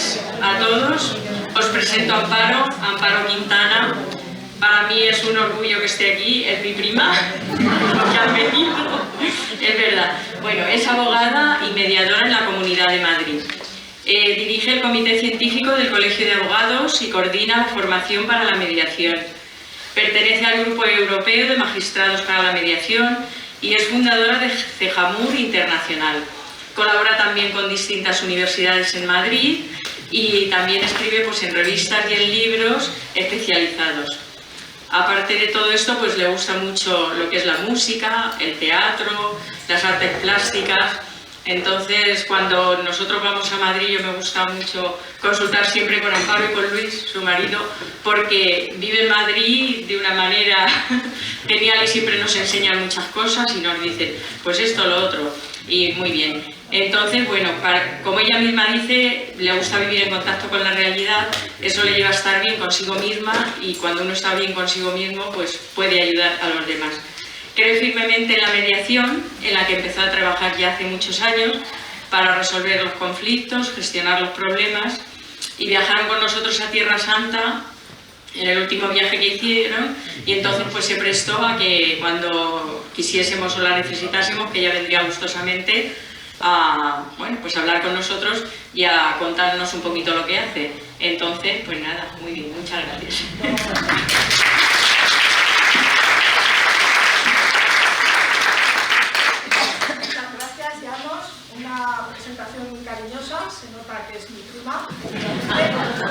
tardes a todos. Os presento a Amparo Quintana. Para mí es un orgullo que esté aquí, es mi prima, que ha venido, es verdad. Bueno, es abogada y mediadora en la Comunidad de Madrid. Dirige el Comité Científico del Colegio de Abogados y coordina la formación para la mediación. Pertenece al Grupo Europeo de Magistrados para la Mediación y es fundadora de CEJAMUR Internacional. Colabora también con distintas universidades en Madrid y también escribe pues, en revistas y en libros especializados. Aparte de todo esto, pues le gusta mucho lo que es la música, el teatro, las artes plásticas. Entonces, cuando nosotros vamos a Madrid, yo me gusta mucho consultar siempre con Amparo y con Luis, su marido, porque vive en Madrid de una manera genial y siempre nos enseñan muchas cosas y nos dicen, pues esto, lo otro, y muy bien. Entonces, bueno, como ella misma dice, le gusta vivir en contacto con la realidad, eso le lleva a estar bien consigo misma y cuando uno está bien consigo mismo, pues puede ayudar a los demás. Cree firmemente en la mediación, en la que empezó a trabajar ya hace muchos años para resolver los conflictos, gestionar los problemas, y viajaron con nosotros a Tierra Santa en el último viaje que hicieron y entonces pues se prestó a que cuando quisiésemos o la necesitásemos, que ella vendría gustosamente a bueno, pues hablar con nosotros y a contarnos un poquito lo que hace. Entonces, pues nada, muy bien, muchas gracias. Presentación muy cariñosa, se nota que es mi prima.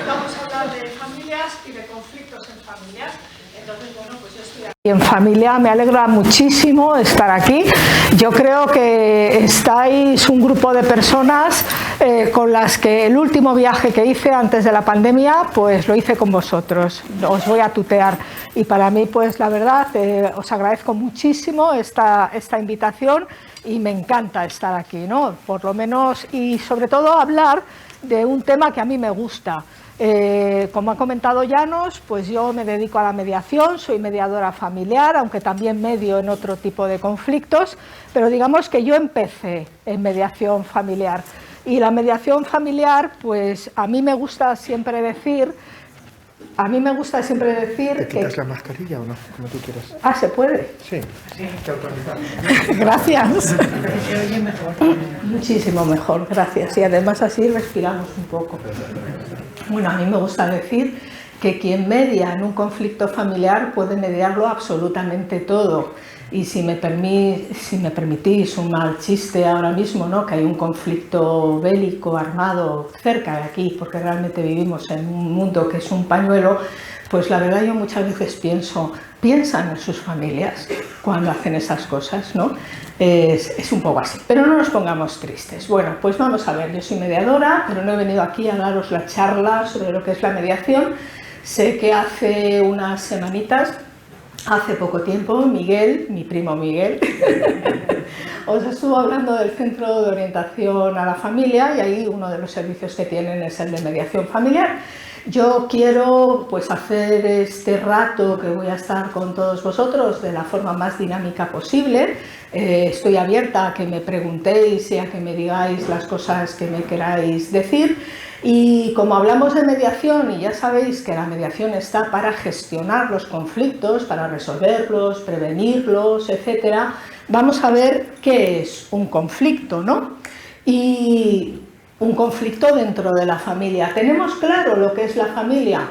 Vamos a hablar de familias y de conflictos en familias. Entonces, bueno, pues yo estoy aquí en familia, me alegra muchísimo estar aquí. Yo creo que estáis un grupo de personas con las que el último viaje que hice antes de la pandemia, pues lo hice con vosotros. Os voy a tutear y para mí, pues la verdad, os agradezco muchísimo esta invitación. Y me encanta estar aquí, ¿no? Por lo menos, y sobre todo hablar de un tema que a mí me gusta. Como ha comentado Llanos, pues yo me dedico a la mediación, soy mediadora familiar, aunque también medio en otro tipo de conflictos, pero digamos que yo empecé en mediación familiar. Y la mediación familiar, pues a mí me gusta siempre decir... ¿Te quitas la mascarilla o no? Como tú quieras. Ah, ¿se puede? Sí. Te autorizas. Gracias. Se oye mejor. Muchísimo mejor, gracias. Y además así respiramos un poco. Bueno, a mí me gusta decir que quien media en un conflicto familiar puede mediarlo absolutamente todo. Y si me permitís un mal chiste ahora mismo, ¿no? Que hay un conflicto bélico armado cerca de aquí, porque realmente vivimos en un mundo que es un pañuelo, pues la verdad yo muchas veces piensan en sus familias cuando hacen esas cosas, ¿no? Es un poco así, pero no nos pongamos tristes. Bueno, pues vamos a ver, yo soy mediadora, pero no he venido aquí a daros la charla sobre lo que es la mediación. Sé que hace unas semanitas, hace poco tiempo, Miguel, mi primo Miguel, os estuvo hablando del Centro de Orientación a la Familia y ahí uno de los servicios que tienen es el de mediación familiar. Yo quiero pues hacer este rato que voy a estar con todos vosotros de la forma más dinámica posible. Estoy abierta a que me preguntéis y a que me digáis las cosas que me queráis decir. Y como hablamos de mediación, y ya sabéis que la mediación está para gestionar los conflictos, para resolverlos, prevenirlos, etc., vamos a ver qué es un conflicto, ¿no? Y un conflicto dentro de la familia. ¿Tenemos claro lo que es la familia?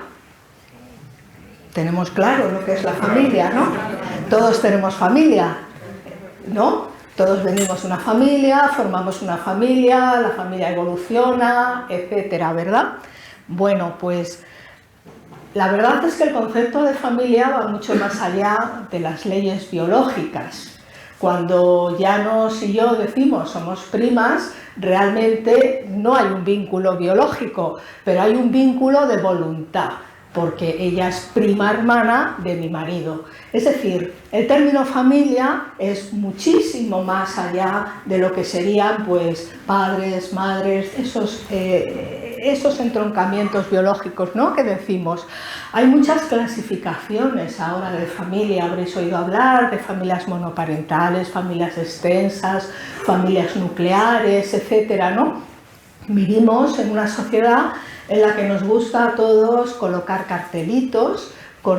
Tenemos claro lo que es la familia, ¿no? Todos tenemos familia, ¿no? Todos venimos de una familia, formamos una familia, la familia evoluciona, etcétera, ¿verdad? Bueno, pues la verdad es que el concepto de familia va mucho más allá de las leyes biológicas. Cuando Llanos y yo decimos somos primas, realmente no hay un vínculo biológico, pero hay un vínculo de voluntad, porque ella es prima hermana de mi marido. Es decir, el término familia es muchísimo más allá de lo que serían pues padres, madres, esos entroncamientos biológicos, ¿no? Que decimos. Hay muchas clasificaciones ahora de familia, habréis oído hablar de familias monoparentales, familias extensas, familias nucleares, etcétera, ¿no? Vivimos en una sociedad en la que nos gusta a todos colocar cartelitos,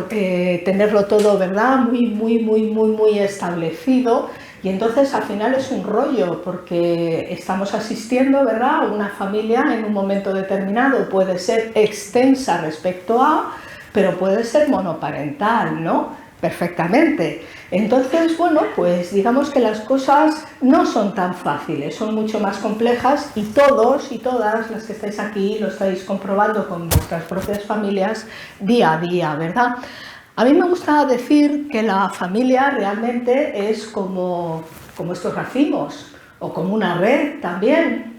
tenerlo todo, ¿verdad?, muy establecido, y entonces al final es un rollo porque estamos asistiendo, ¿verdad?, a una familia en un momento determinado, puede ser extensa respecto a, pero puede ser monoparental, ¿no?, perfectamente. Entonces, bueno, pues digamos que las cosas no son tan fáciles, son mucho más complejas, y todos y todas las que estáis aquí lo estáis comprobando con vuestras propias familias día a día, ¿verdad? A mí me gusta decir que la familia realmente es como estos racimos, o como una red también.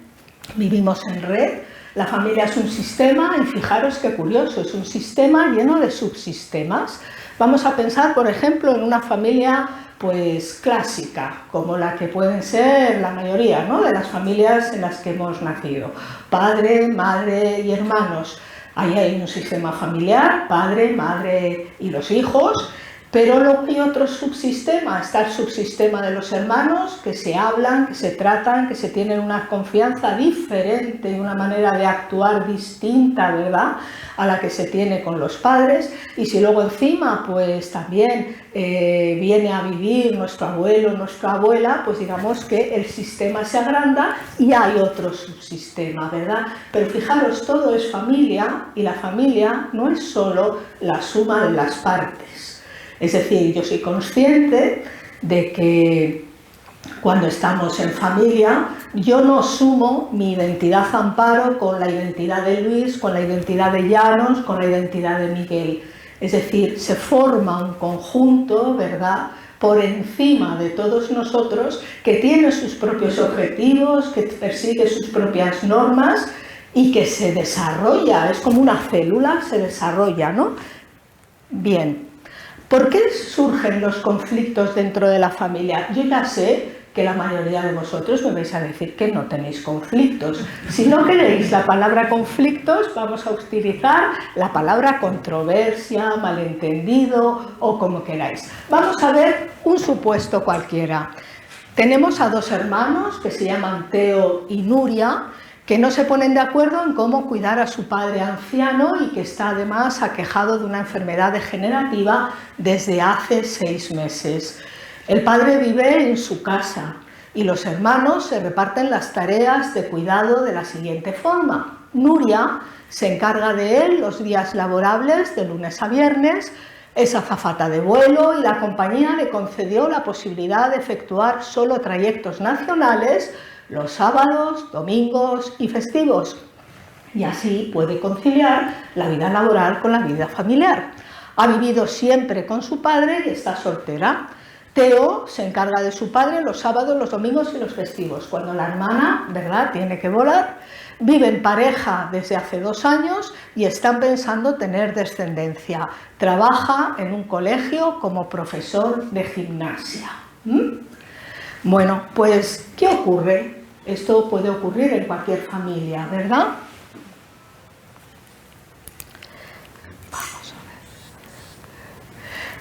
Vivimos en red. La familia es un sistema, y fijaros qué curioso, es un sistema lleno de subsistemas. Vamos a pensar, por ejemplo, en una familia pues clásica, como la que pueden ser la mayoría, ¿no?, de las familias en las que hemos nacido. Padre, madre y hermanos. Ahí hay un sistema familiar, padre, madre y los hijos, pero luego hay otro subsistema, está el subsistema de los hermanos, que se hablan, que se tratan, que se tienen una confianza diferente y una manera de actuar distinta, ¿verdad?, a la que se tiene con los padres. Y si luego encima pues también viene a vivir nuestro abuelo, nuestra abuela, pues digamos que el sistema se agranda y hay otro subsistema, ¿verdad? Pero fijaros, todo es familia, y la familia no es solo la suma de las partes. Es decir, yo soy consciente de que cuando estamos en familia, yo no sumo mi identidad Amparo con la identidad de Luis, con la identidad de Llanos, con la identidad de Miguel. Es decir, se forma un conjunto, ¿verdad?, por encima de todos nosotros, que tiene sus propios objetivos, que persigue sus propias normas y que se desarrolla, es como una célula, se desarrolla, ¿no? Bien. ¿Por qué surgen los conflictos dentro de la familia? Yo ya sé que la mayoría de vosotros me vais a decir que no tenéis conflictos. Si no queréis la palabra conflictos, vamos a utilizar la palabra controversia, malentendido o como queráis. Vamos a ver un supuesto cualquiera. Tenemos a dos hermanos que se llaman Teo y Nuria, que no se ponen de acuerdo en cómo cuidar a su padre anciano y que está además aquejado de una enfermedad degenerativa desde hace 6 meses. El padre vive en su casa y los hermanos se reparten las tareas de cuidado de la siguiente forma. Nuria se encarga de él los días laborables de lunes a viernes, es azafata de vuelo y la compañía le concedió la posibilidad de efectuar solo trayectos nacionales los sábados, domingos y festivos, y así puede conciliar la vida laboral con la vida familiar. Ha vivido siempre con su padre y está soltera. Teo se encarga de su padre los sábados, los domingos y los festivos, cuando la hermana, ¿verdad?, tiene que volar. Vive en pareja desde hace 2 años y están pensando tener descendencia. Trabaja en un colegio como profesor de gimnasia. Bueno, pues, ¿qué ocurre? Esto puede ocurrir en cualquier familia, ¿verdad? Vamos a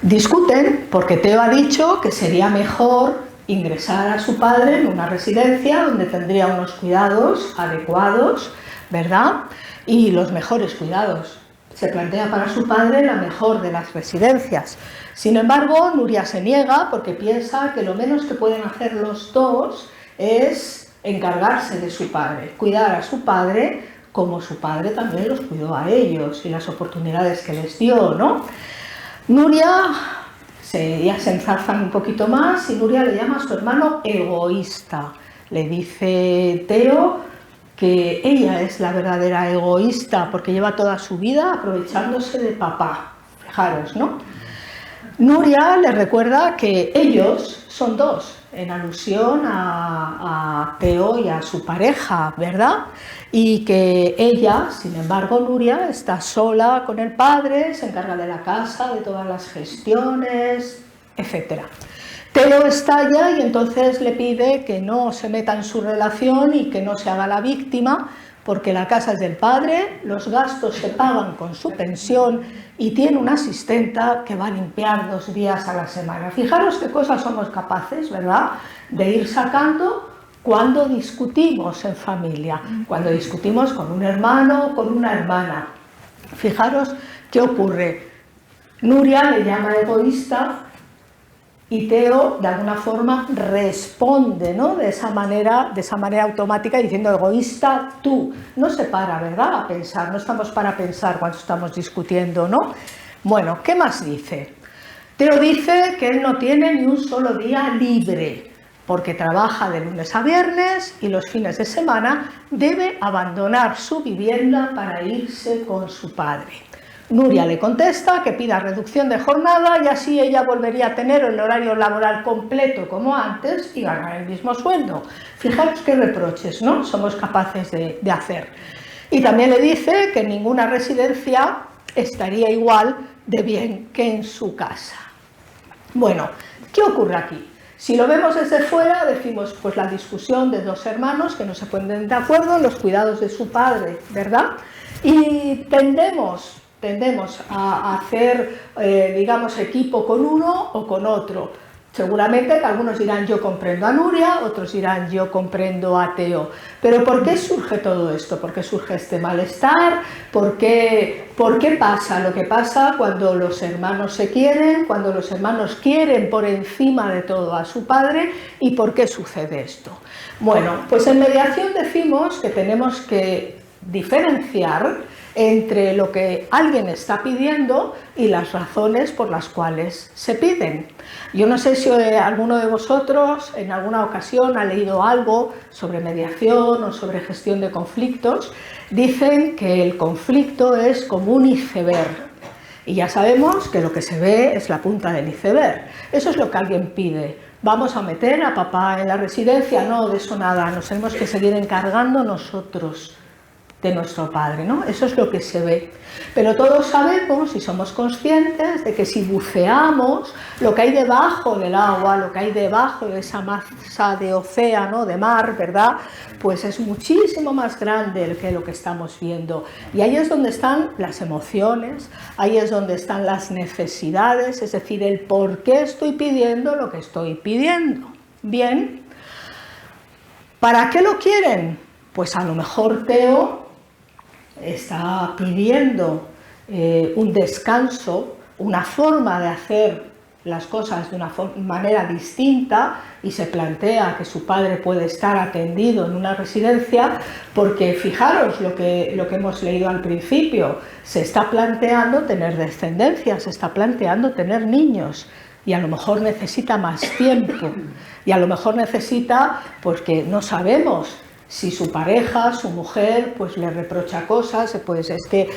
ver. Discuten porque Teo ha dicho que sería mejor ingresar a su padre en una residencia donde tendría unos cuidados adecuados, ¿verdad?, y los mejores cuidados. Se plantea para su padre la mejor de las residencias. Sin embargo, Nuria se niega porque piensa que lo menos que pueden hacer los dos es encargarse de su padre, cuidar a su padre como su padre también los cuidó a ellos y las oportunidades que les dio, ¿no? Nuria ya se enzarzan un poquito más y Nuria le llama a su hermano egoísta. Le dice Teo que ella es la verdadera egoísta porque lleva toda su vida aprovechándose de papá. Fijaros, ¿no? Nuria le recuerda que ellos son dos, en alusión a Teo y a su pareja, ¿verdad? Y que ella, sin embargo, Nuria, está sola con el padre, se encarga de la casa, de todas las gestiones, etc. Teo estalla y entonces le pide que no se meta en su relación y que no se haga la víctima, porque la casa es del padre, los gastos se pagan con su pensión y tiene una asistenta que va a limpiar 2 días a la semana. Fijaros qué cosas somos capaces, ¿verdad?, de ir sacando cuando discutimos en familia, cuando discutimos con un hermano o con una hermana. Fijaros qué ocurre. Nuria le llama egoísta y Teo de alguna forma responde, ¿no? de esa manera automática, diciendo egoísta tú. No se para, ¿verdad?, a pensar, no estamos para pensar cuando estamos discutiendo, ¿no? Bueno, ¿qué más dice? Teo dice que él no tiene ni un solo día libre, porque trabaja de lunes a viernes y los fines de semana debe abandonar su vivienda para irse con su padre. Nuria le contesta que pida reducción de jornada y así ella volvería a tener el horario laboral completo como antes y ganar el mismo sueldo. Fijaros qué reproches, ¿no?, somos capaces de hacer. Y también le dice que en ninguna residencia estaría igual de bien que en su casa. Bueno, ¿qué ocurre aquí? Si lo vemos desde fuera, decimos pues la discusión de dos hermanos que no se ponen de acuerdo en los cuidados de su padre, ¿verdad? Y tendemos a hacer, digamos, equipo con uno o con otro. Seguramente que algunos dirán yo comprendo a Nuria, otros dirán yo comprendo a Teo. Pero ¿por qué surge todo esto? ¿Por qué surge este malestar? ¿Por qué pasa lo que pasa cuando los hermanos se quieren, cuando los hermanos quieren por encima de todo a su padre? ¿Y por qué sucede esto? Bueno, pues en mediación decimos que tenemos que diferenciar entre lo que alguien está pidiendo y las razones por las cuales se piden. Yo no sé si alguno de vosotros en alguna ocasión ha leído algo sobre mediación o sobre gestión de conflictos. Dicen que el conflicto es como un iceberg y ya sabemos que lo que se ve es la punta del iceberg. Eso es lo que alguien pide. ¿Vamos a meter a papá en la residencia? No, de eso nada, nos tenemos que seguir encargando nosotros de nuestro padre, ¿no? Eso es lo que se ve. Pero todos sabemos y somos conscientes de que si buceamos lo que hay debajo del agua, lo que hay debajo de esa masa de océano, de mar, ¿verdad?, pues es muchísimo más grande que lo que estamos viendo. Y ahí es donde están las emociones, ahí es donde están las necesidades, es decir, el por qué estoy pidiendo lo que estoy pidiendo. Bien, ¿para qué lo quieren? Pues a lo mejor Teo está pidiendo un descanso, una forma de hacer las cosas de una manera distinta y se plantea que su padre puede estar atendido en una residencia porque fijaros lo que hemos leído al principio, se está planteando tener descendencia, se está planteando tener niños y a lo mejor necesita más tiempo y a lo mejor necesita, porque no sabemos si su pareja, su mujer, pues le reprocha cosas, pues es que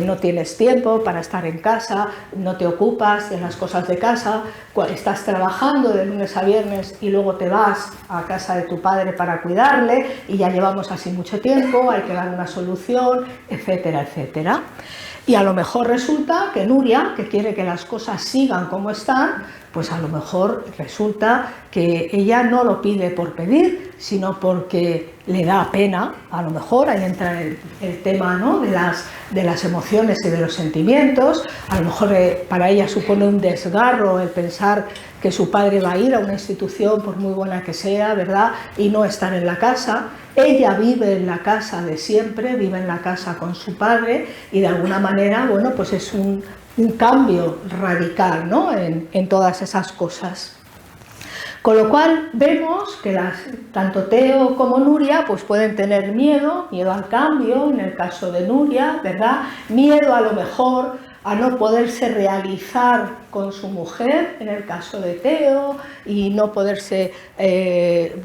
no tienes tiempo para estar en casa, no te ocupas de las cosas de casa, estás trabajando de lunes a viernes y luego te vas a casa de tu padre para cuidarle y ya llevamos así mucho tiempo, hay que dar una solución, etcétera, etcétera. Y a lo mejor resulta que Nuria, que quiere que las cosas sigan como están, pues a lo mejor resulta que ella no lo pide por pedir, sino porque le da pena, a lo mejor ahí entra el tema, ¿no?, de las emociones y de los sentimientos. A lo mejor para ella supone un desgarro el pensar que su padre va a ir a una institución, por muy buena que sea, ¿verdad?, y no estar en la casa. Ella vive en la casa de siempre, vive en la casa con su padre y de alguna manera, bueno, pues es un cambio radical, ¿no?, en todas esas cosas. Con lo cual vemos que tanto Teo como Nuria pues pueden tener miedo al cambio, en el caso de Nuria, ¿verdad?, miedo a lo mejor a no poderse realizar con su mujer, en el caso de Teo, y no poderse,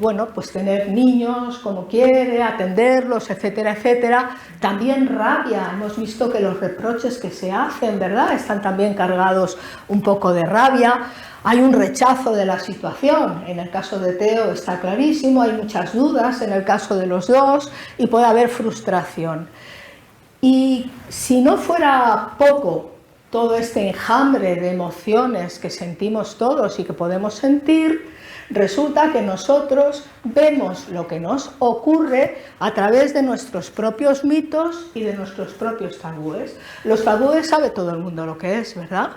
bueno, pues tener niños como quiere, atenderlos, etcétera, etcétera. También rabia, hemos visto que los reproches que se hacen, ¿verdad?, están también cargados un poco de rabia. Hay un rechazo de la situación, en el caso de Teo está clarísimo, hay muchas dudas en el caso de los dos y puede haber frustración. Y si no fuera poco todo este enjambre de emociones que sentimos todos y que podemos sentir, resulta que nosotros vemos lo que nos ocurre a través de nuestros propios mitos y de nuestros propios tabúes. Los tabúes sabe todo el mundo lo que es, ¿verdad?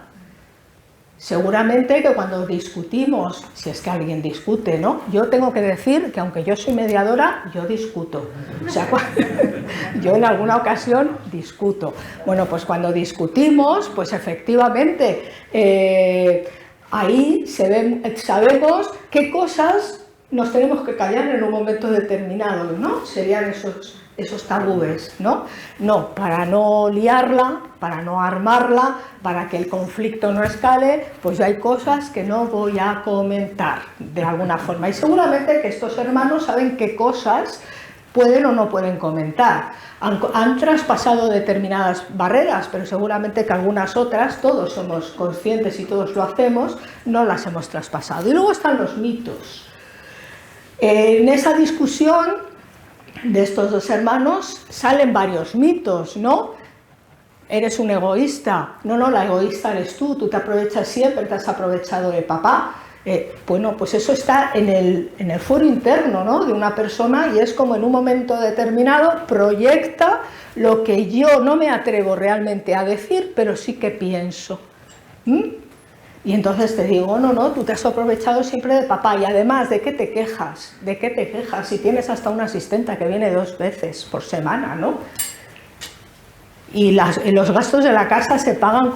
Seguramente que cuando discutimos, si es que alguien discute, ¿no? Yo tengo que decir que aunque yo soy mediadora, yo discuto. O sea, yo en alguna ocasión discuto. Bueno, pues cuando discutimos, pues efectivamente ahí sabemos qué cosas nos tenemos que callar en un momento determinado, ¿no? Serían esos tabúes, ¿no? No, para no liarla, para no armarla, para que el conflicto no escale, pues ya hay cosas que no voy a comentar de alguna forma. Y seguramente que estos hermanos saben qué cosas pueden o no pueden comentar. Han traspasado determinadas barreras, pero seguramente que algunas otras, todos somos conscientes y todos lo hacemos, no las hemos traspasado. Y luego están los mitos. En esa discusión de estos dos hermanos salen varios mitos, ¿no? Eres un egoísta. No, la egoísta eres tú te aprovechas siempre, te has aprovechado de papá. Bueno, pues eso está en el foro interno, ¿no? De una persona, y es como en un momento determinado proyecta lo que yo no me atrevo realmente a decir, pero sí que pienso. Y entonces te digo, no, tú te has aprovechado siempre de papá, y además, ¿de qué te quejas? ¿De qué te quejas? Si tienes hasta una asistenta que viene 2 veces por semana, ¿no? Y los gastos de la casa se pagan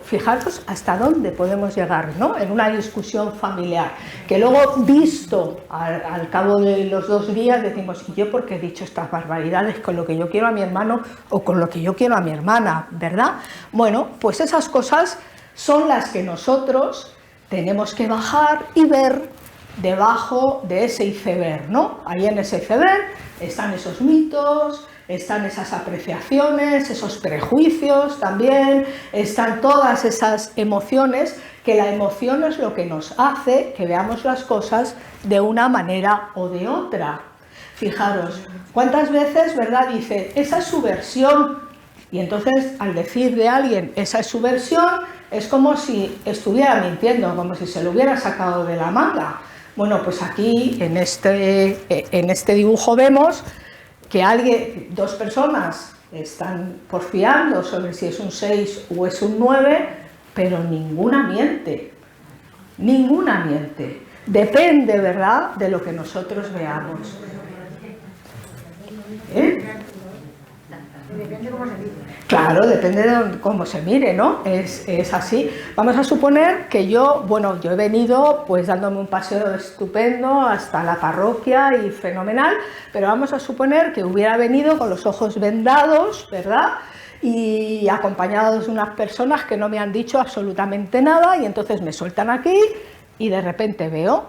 fijaros hasta dónde podemos llegar, ¿no? En una discusión familiar, que luego visto al cabo de los 2 días decimos, ¿y yo por qué he dicho estas barbaridades con lo que yo quiero a mi hermano o con lo que yo quiero a mi hermana, ¿verdad? Bueno, pues esas cosas son las que nosotros tenemos que bajar y ver debajo de ese iceberg, ¿no? Ahí en ese iceberg están esos mitos, están esas apreciaciones, esos prejuicios también, están todas esas emociones, que la emoción es lo que nos hace que veamos las cosas de una manera o de otra. Fijaros, ¿cuántas veces, verdad, dice, esa es su versión? Y entonces, al decir de alguien, esa es su versión, es como si estuviera mintiendo, como si se lo hubiera sacado de la manga. Bueno, pues aquí, en este dibujo vemos que 2 personas están porfiando sobre si es un 6 o es un 9, pero ninguna miente. Ninguna miente. Depende, ¿verdad?, de lo que nosotros veamos. Depende cómo se mire. Claro, depende de cómo se mire, ¿no? Es así. Vamos a suponer que yo he venido pues dándome un paseo estupendo hasta la parroquia y fenomenal, pero vamos a suponer que hubiera venido con los ojos vendados, ¿verdad?, y acompañados de unas personas que no me han dicho absolutamente nada, y entonces me sueltan aquí y de repente veo,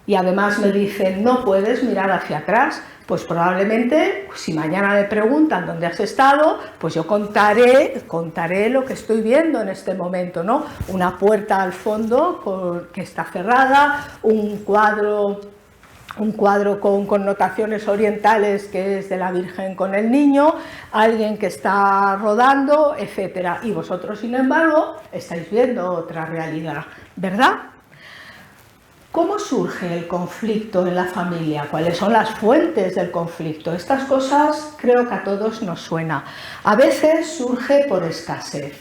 y además me dicen, no puedes mirar hacia atrás. Pues probablemente, si mañana me preguntan dónde has estado, pues yo contaré lo que estoy viendo en este momento, ¿no? Una puerta al fondo que está cerrada, un cuadro con connotaciones orientales que es de la Virgen con el niño, alguien que está rodando, etc. Y vosotros, sin embargo, estáis viendo otra realidad, ¿verdad? ¿Cómo surge el conflicto en la familia? ¿Cuáles son las fuentes del conflicto? Estas cosas creo que a todos nos suena. A veces surge por escasez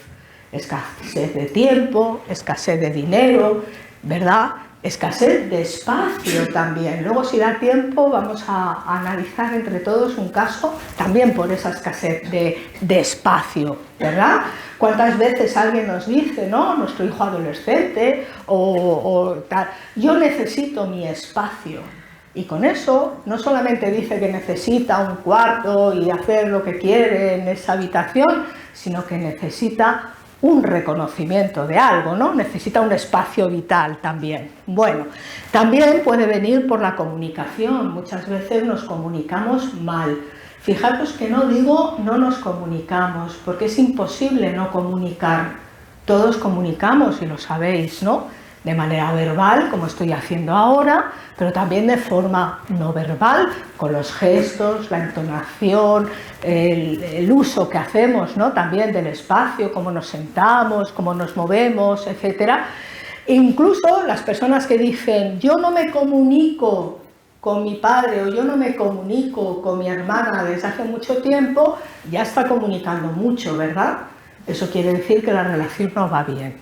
de tiempo, escasez de dinero, ¿verdad? Escasez de espacio también. Luego, si da tiempo, vamos a analizar entre todos un caso también por esa escasez de espacio, ¿verdad? ¿Cuántas veces alguien nos dice, ¿no?, nuestro hijo adolescente o tal, yo necesito mi espacio? Y con eso no solamente dice que necesita un cuarto y hacer lo que quiere en esa habitación, sino que necesita un reconocimiento de algo, ¿no? Necesita un espacio vital también. Bueno, también puede venir por la comunicación. Muchas veces nos comunicamos mal. Fijaros que no digo no nos comunicamos, porque es imposible no comunicar. Todos comunicamos, y lo sabéis, ¿no? De manera verbal, como estoy haciendo ahora, pero también de forma no verbal, con los gestos, la entonación, el uso que hacemos, ¿no?, también del espacio, cómo nos sentamos, cómo nos movemos, etc. E incluso las personas que dicen, yo no me comunico con mi padre o yo no me comunico con mi hermana desde hace mucho tiempo, ya está comunicando mucho, ¿verdad? Eso quiere decir que la relación no va bien.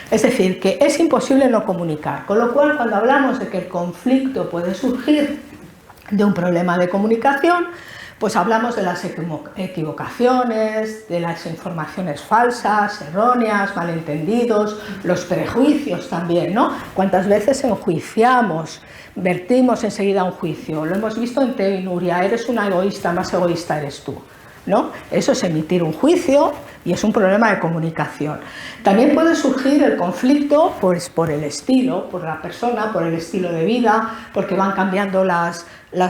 Es decir, que es imposible no comunicar, con lo cual cuando hablamos de que el conflicto puede surgir de un problema de comunicación, pues hablamos de las equivocaciones, de las informaciones falsas, erróneas, malentendidos, los prejuicios también, ¿no? ¿Cuántas veces enjuiciamos, vertimos enseguida un juicio? Lo hemos visto en Teo y Nuria, eres una egoísta, más egoísta eres tú, ¿no? Eso es emitir un juicio y es un problema de comunicación. También puede surgir el conflicto pues, por el estilo, por la persona, por el estilo de vida, porque van cambiando las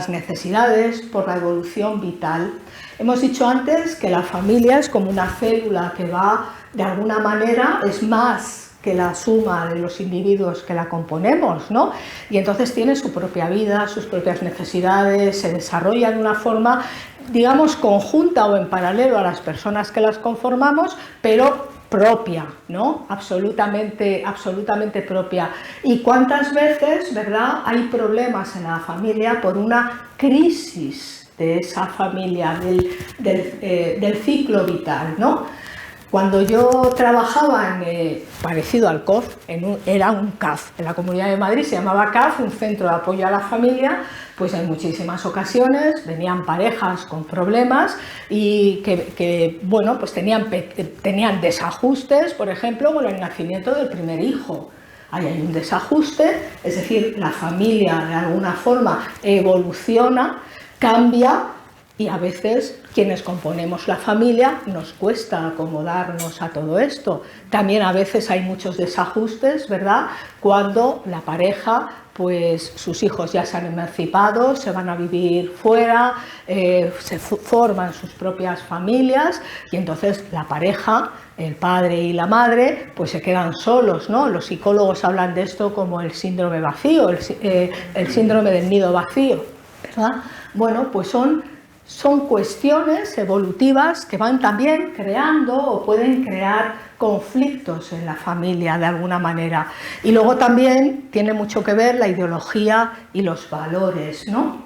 necesidades, por la evolución vital. Hemos dicho antes que la familia es como una célula que va, de alguna manera, es más que la suma de los individuos que la componemos, ¿no? Y entonces tiene su propia vida, sus propias necesidades, se desarrolla de una forma, digamos, conjunta o en paralelo a las personas que las conformamos, pero propia, ¿no? Absolutamente propia. Y cuántas veces, ¿verdad?, hay problemas en la familia por una crisis de esa familia, del ciclo vital, ¿no? Cuando yo trabajaba parecido al COF, era un CAF, en la Comunidad de Madrid se llamaba CAF, un centro de apoyo a la familia, pues en muchísimas ocasiones venían parejas con problemas y que bueno, pues tenían desajustes, por ejemplo, con el nacimiento del primer hijo. Ahí hay un desajuste, es decir, la familia de alguna forma evoluciona, cambia, y a veces quienes componemos la familia nos cuesta acomodarnos a todo esto. También a veces hay muchos desajustes, ¿verdad?, cuando la pareja, pues sus hijos ya se han emancipado, se van a vivir fuera, se forman sus propias familias y entonces la pareja, el padre y la madre, pues se quedan solos, ¿no? Los psicólogos hablan de esto como el síndrome vacío, el síndrome del nido vacío, ¿verdad? Bueno, pues son cuestiones evolutivas que van también creando o pueden crear conflictos en la familia de alguna manera. Y luego también tiene mucho que ver la ideología y los valores, ¿no?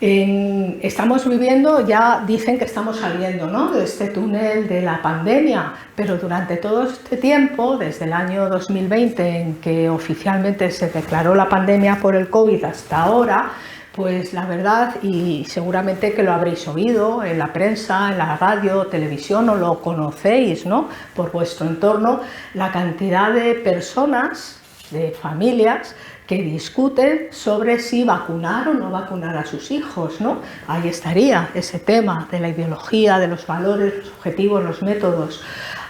Estamos viviendo, ya dicen que estamos saliendo, ¿no?, de este túnel de la pandemia, pero durante todo este tiempo, desde el año 2020 en que oficialmente se declaró la pandemia por el COVID hasta ahora, pues la verdad, y seguramente que lo habréis oído en la prensa, en la radio, televisión, o lo conocéis, ¿no?, por vuestro entorno, la cantidad de personas, de familias, que discuten sobre si vacunar o no vacunar a sus hijos, ¿no? Ahí estaría ese tema de la ideología, de los valores, los objetivos, los métodos.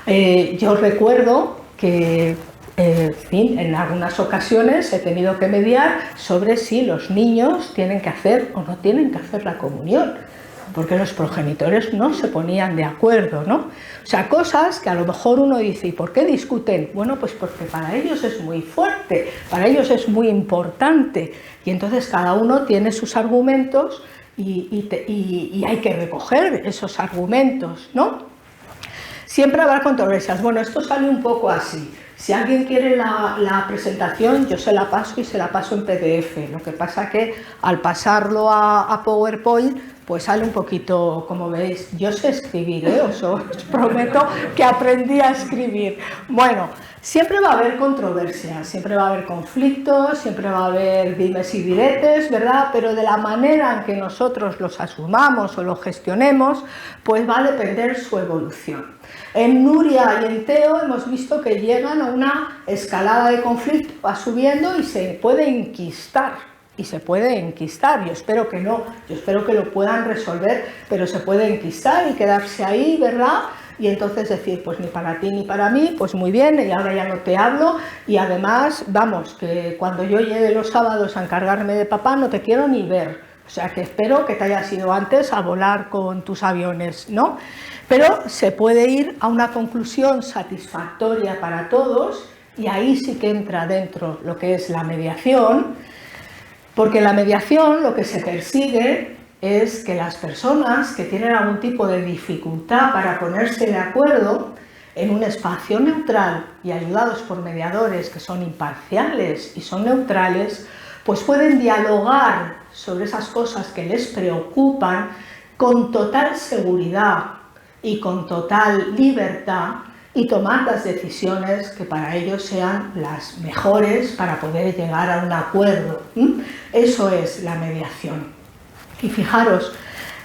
Yo recuerdo que en fin, en algunas ocasiones he tenido que mediar sobre si los niños tienen que hacer o no tienen que hacer la comunión, porque los progenitores no se ponían de acuerdo, ¿no? O sea, cosas que a lo mejor uno dice, ¿y por qué discuten? Bueno, pues porque para ellos es muy fuerte, para ellos es muy importante, y entonces cada uno tiene sus argumentos y hay que recoger esos argumentos, ¿no? Siempre habrá controversias. Bueno, esto sale un poco así. Si alguien quiere la presentación, yo se la paso y se la paso en PDF. Lo que pasa que al pasarlo a PowerPoint, pues sale un poquito, como veis, yo sé escribir, os prometo que aprendí a escribir. Bueno, siempre va a haber controversias, siempre va a haber conflictos, siempre va a haber dimes y diretes, ¿verdad? Pero de la manera en que nosotros los asumamos o los gestionemos, pues va a depender su evolución. En Nuria y en Teo hemos visto que llegan a una escalada de conflicto, va subiendo y se puede enquistar. Yo espero que no, yo espero que lo puedan resolver, pero se puede enquistar y quedarse ahí, ¿verdad? Y entonces decir, pues ni para ti ni para mí, pues muy bien, y ahora ya no te hablo, y además, vamos, que cuando yo llegue los sábados a encargarme de papá no te quiero ni ver, o sea que espero que te hayas ido antes a volar con tus aviones, ¿no? Pero se puede ir a una conclusión satisfactoria para todos, y ahí sí que entra dentro lo que es la mediación, porque en la mediación lo que se persigue es que las personas que tienen algún tipo de dificultad para ponerse de acuerdo en un espacio neutral y ayudados por mediadores que son imparciales y son neutrales, pues pueden dialogar sobre esas cosas que les preocupan con total seguridad y con total libertad, y tomar las decisiones que para ellos sean las mejores para poder llegar a un acuerdo. Eso es la mediación. Y fijaros,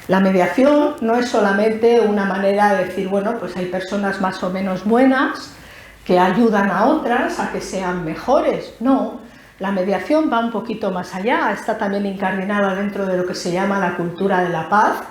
la mediación no es solamente una manera de decir, bueno, pues hay personas más o menos buenas que ayudan a otras a que sean mejores. No, la mediación va un poquito más allá, está también incardinada dentro de lo que se llama la cultura de la paz.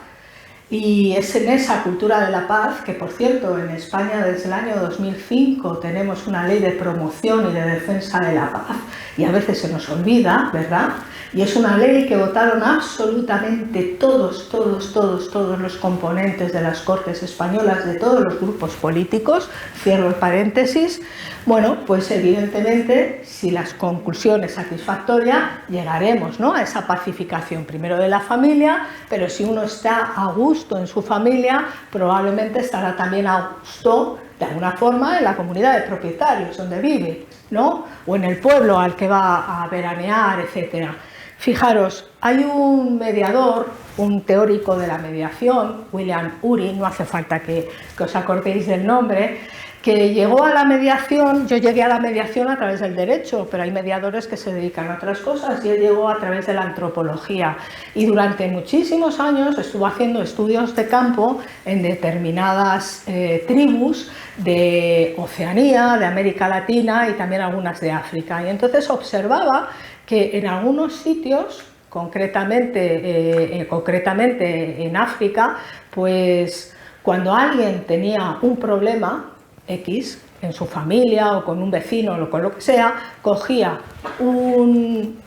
Y es en esa cultura de la paz que, por cierto, en España desde el año 2005 tenemos una ley de promoción y de defensa de la paz, y a veces se nos olvida, ¿verdad? Y es una ley que votaron absolutamente todos los componentes de las Cortes españolas, de todos los grupos políticos, cierro el paréntesis. Bueno, pues evidentemente, si las conclusiones satisfactorias, llegaremos, ¿no?, a esa pacificación primero de la familia, pero si uno está a gusto en su familia, probablemente estará también a gusto, de alguna forma, en la comunidad de propietarios donde vive, ¿no?, o en el pueblo al que va a veranear, etcétera. Fijaros, hay un mediador, un teórico de la mediación, William Ury, no hace falta que os acordéis del nombre, que llegó a la mediación. Yo llegué a la mediación a través del derecho, pero hay mediadores que se dedican a otras cosas, y él llegó a través de la antropología, y durante muchísimos años estuvo haciendo estudios de campo en determinadas tribus de Oceanía, de América Latina y también algunas de África, y entonces observaba que en algunos sitios, concretamente en África, pues cuando alguien tenía un problema X en su familia o con un vecino o con lo que sea, cogía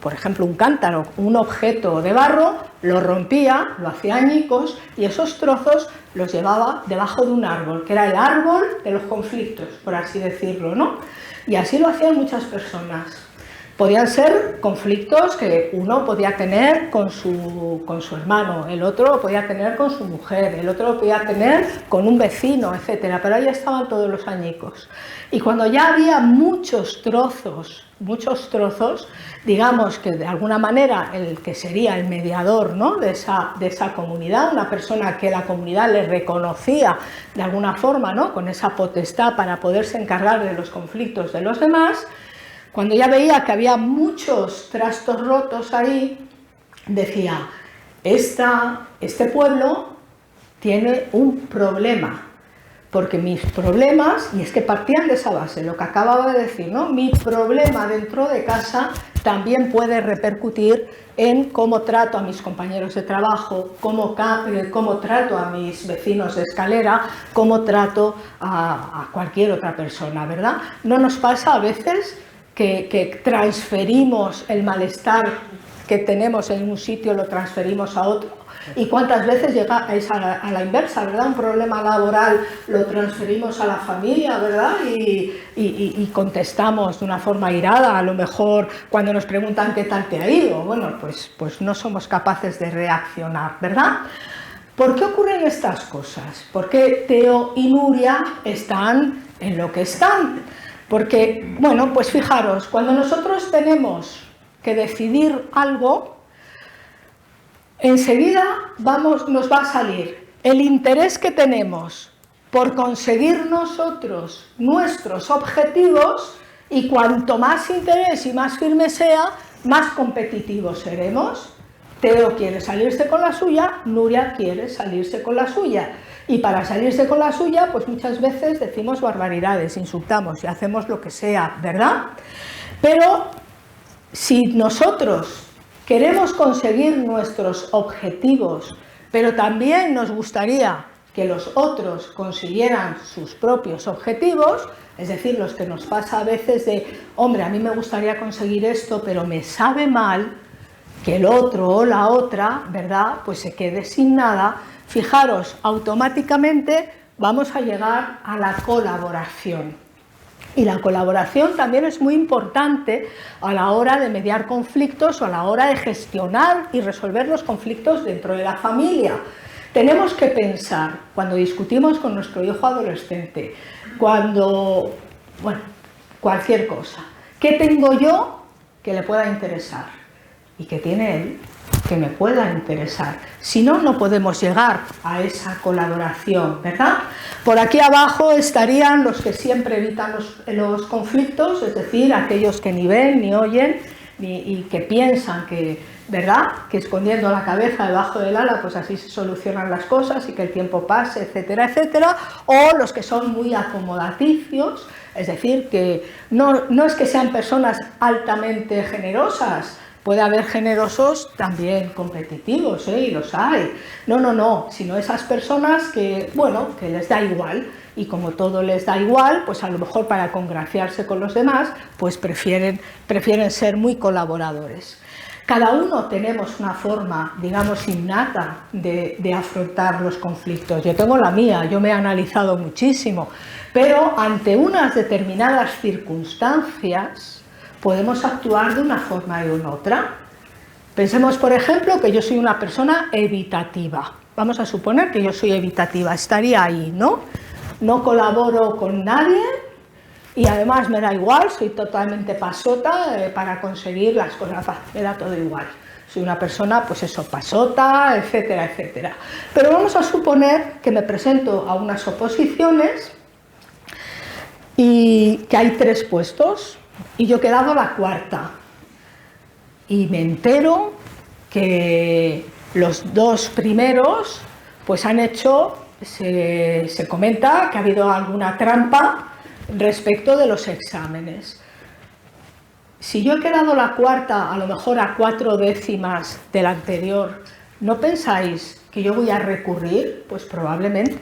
por ejemplo, un cántaro, un objeto de barro, lo rompía, lo hacía añicos y esos trozos los llevaba debajo de un árbol, que era el árbol de los conflictos, por así decirlo, ¿no? Y así lo hacían muchas personas. Podían ser conflictos que uno podía tener con su hermano, el otro lo podía tener con su mujer, el otro lo podía tener con un vecino, etcétera, pero ahí estaban todos los añicos. Y cuando ya había muchos trozos, digamos que de alguna manera el que sería el mediador, ¿no?, de esa comunidad, una persona que la comunidad le reconocía de alguna forma, ¿no?, con esa potestad para poderse encargar de los conflictos de los demás, cuando ya veía que había muchos trastos rotos ahí, decía, este pueblo tiene un problema, porque mis problemas, y es que partían de esa base, lo que acababa de decir, ¿no?, mi problema dentro de casa también puede repercutir en cómo trato a mis compañeros de trabajo, cómo trato a mis vecinos de escalera, cómo trato a cualquier otra persona, ¿verdad? ¿No nos pasa a veces que transferimos el malestar que tenemos en un sitio, lo transferimos a otro? ¿Y cuántas veces llega a la inversa, verdad? Un problema laboral lo transferimos a la familia, ¿verdad? Y contestamos de una forma airada, a lo mejor cuando nos preguntan qué tal te ha ido. Bueno, pues no somos capaces de reaccionar, ¿verdad? ¿Por qué ocurren estas cosas? ¿Por qué Teo y Nuria están en lo que están? Porque, bueno, pues fijaros, cuando nosotros tenemos que decidir algo, enseguida nos va a salir el interés que tenemos por conseguir nosotros nuestros objetivos, y cuanto más interés y más firme sea, más competitivos seremos. Teo quiere salirse con la suya, Nuria quiere salirse con la suya. Y para salirse con la suya, pues muchas veces decimos barbaridades, insultamos y hacemos lo que sea, ¿verdad? Pero si nosotros queremos conseguir nuestros objetivos, pero también nos gustaría que los otros consiguieran sus propios objetivos, es decir, los que nos pasa a veces de, hombre, a mí me gustaría conseguir esto, pero me sabe mal que el otro o la otra, ¿verdad?, pues se quede sin nada. Fijaros, automáticamente vamos a llegar a la colaboración. Y la colaboración también es muy importante a la hora de mediar conflictos o a la hora de gestionar y resolver los conflictos dentro de la familia. Tenemos que pensar, cuando discutimos con nuestro hijo adolescente, cuando, bueno, cualquier cosa, ¿qué tengo yo que le pueda interesar? ¿Y qué tiene él? que me pueda interesar. Si no, no podemos llegar a esa colaboración, ¿verdad? Por aquí abajo estarían los que siempre evitan los conflictos, es decir, aquellos que ni ven, ni oyen, y que piensan que, ¿verdad?, que escondiendo la cabeza debajo del ala, pues así se solucionan las cosas y que el tiempo pase, etcétera, etcétera, o los que son muy acomodaticios, es decir, que no es que sean personas altamente generosas, puede haber generosos también competitivos, y los hay, no, sino esas personas que, bueno, que les da igual, y como todo les da igual, pues a lo mejor para congraciarse con los demás, pues prefieren ser muy colaboradores. Cada uno tenemos una forma, digamos, innata de afrontar los conflictos. Yo tengo la mía, yo me he analizado muchísimo, pero ante unas determinadas circunstancias podemos actuar de una forma y de otra. Pensemos, por ejemplo, que yo soy una persona evitativa. Vamos a suponer que yo soy evitativa, estaría ahí, ¿no? No colaboro con nadie y además me da igual, soy totalmente pasota para conseguir las cosas, me da todo igual. Soy una persona, pues eso, pasota, etcétera, etcétera. Pero vamos a suponer que me presento a unas oposiciones y que hay 3 puestos y yo he quedado la 4ª. Y me entero que los 2 primeros pues han hecho, se comenta que ha habido alguna trampa respecto de los exámenes. Si yo he quedado la 4ª, a lo mejor a 4 décimas del anterior, ¿no pensáis que yo voy a recurrir? Pues probablemente.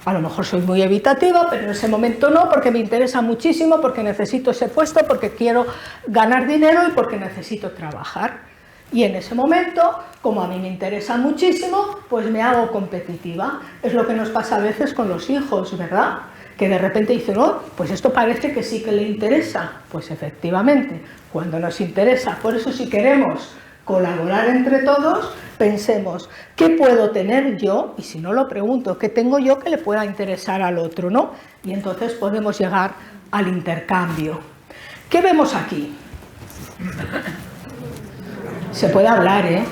A lo mejor soy muy evitativa, pero en ese momento no, porque me interesa muchísimo, porque necesito ese puesto, porque quiero ganar dinero y porque necesito trabajar. Y en ese momento, como a mí me interesa muchísimo, pues me hago competitiva. Es lo que nos pasa a veces con los hijos, ¿verdad? Que de repente dicen, oh, pues esto parece que sí que le interesa. Pues efectivamente, cuando nos interesa, por eso si queremos colaborar entre todos, pensemos, ¿qué puedo tener yo? Y si no lo pregunto, ¿qué tengo yo que le pueda interesar al otro, ¿no? Y entonces podemos llegar al intercambio. ¿Qué vemos aquí? Se puede hablar, ¿eh?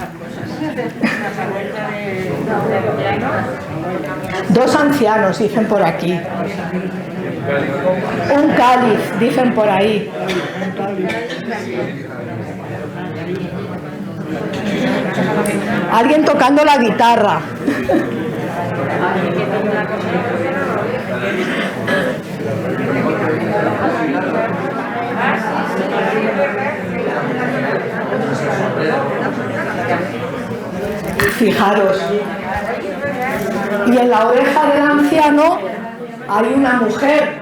2 ancianos, dicen por aquí. Un cáliz, dicen por ahí. Alguien tocando la guitarra. Fijaros. Y en la oreja del anciano hay una mujer,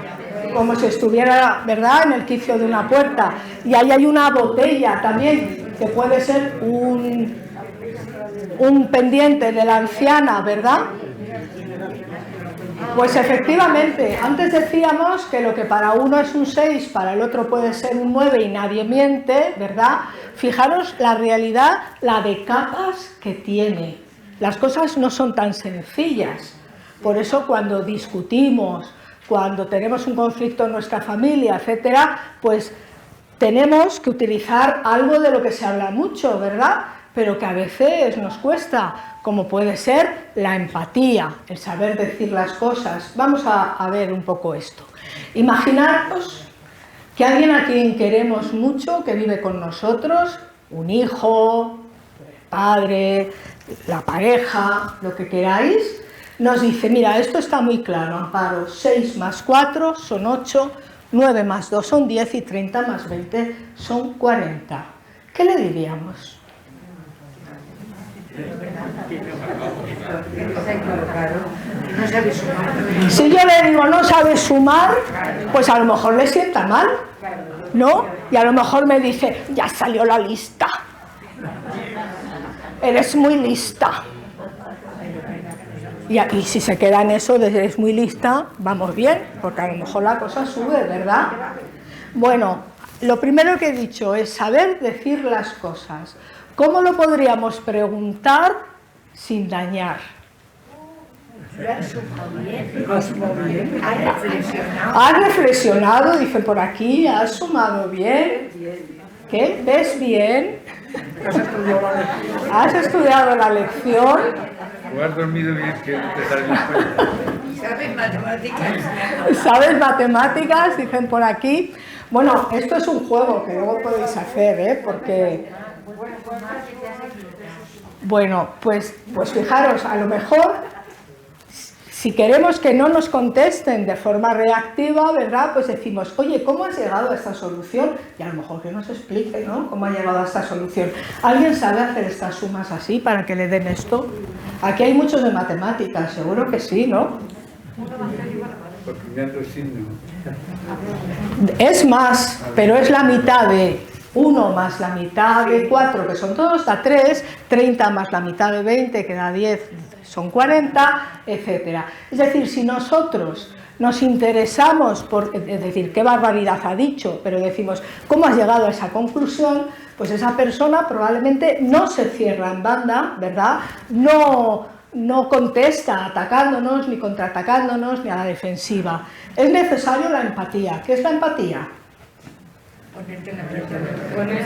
como si estuviera, ¿verdad?, en el quicio de una puerta. Y ahí hay una botella también, que puede ser un pendiente de la anciana, ¿verdad? Pues efectivamente, antes decíamos que lo que para uno es un 6, para el otro puede ser un 9 y nadie miente, ¿verdad? Fijaros la realidad, la de capas que tiene. Las cosas no son tan sencillas. Por eso cuando discutimos, cuando tenemos un conflicto en nuestra familia, etcétera, pues tenemos que utilizar algo de lo que se habla mucho, ¿verdad?, pero que a veces nos cuesta, como puede ser la empatía, el saber decir las cosas. Vamos a ver un poco esto. Imaginaros que alguien a quien queremos mucho, que vive con nosotros, un hijo, el padre, la pareja, lo que queráis, nos dice, mira, esto está muy claro, Amparo, 6 más 4 son 8, 9 más 2 son 10 y 30 más 20 son 40. ¿Qué le diríamos? Si yo le digo no sabes sumar, pues a lo mejor le sienta mal, ¿no? Y a lo mejor me dice, ya salió la lista, eres muy lista. Y si se queda en eso de eres muy lista, vamos bien, porque a lo mejor la cosa sube, ¿verdad? Bueno, lo primero que he dicho es saber decir las cosas. ¿Cómo lo podríamos preguntar sin dañar? ¿Has reflexionado? Dice por aquí, ¿has sumado bien? ¿Qué? ¿Ves bien? ¿Has estudiado la lección? ¿Has estudiado la lección? O has dormido bien que empezar en la escuela. ¿Sabes matemáticas? ¿Sabes matemáticas? Dicen por aquí. Bueno, esto es un juego que luego podéis hacer, ¿eh? Porque... Bueno, pues fijaros, a lo mejor, si queremos que no nos contesten de forma reactiva, ¿verdad? Pues decimos, oye, ¿cómo has llegado a esta solución? Y a lo mejor que nos explique, ¿no? ¿Cómo ha llegado a esta solución? ¿Alguien sabe hacer estas sumas así para que le den esto? Aquí hay muchos de matemáticas, seguro que sí, ¿no? Porque me signo. Es más, pero es la mitad de 1 más la mitad de 4, que son todos, da 3, 30 más la mitad de 20, que da 10, son 40, etc. Es decir, si nosotros nos interesamos por, es decir, qué barbaridad ha dicho, pero decimos, ¿cómo has llegado a esa conclusión? Pues esa persona probablemente no se cierra en banda, ¿verdad? No contesta atacándonos, ni contraatacándonos, ni a la defensiva. Es necesario la empatía. ¿Qué es la empatía?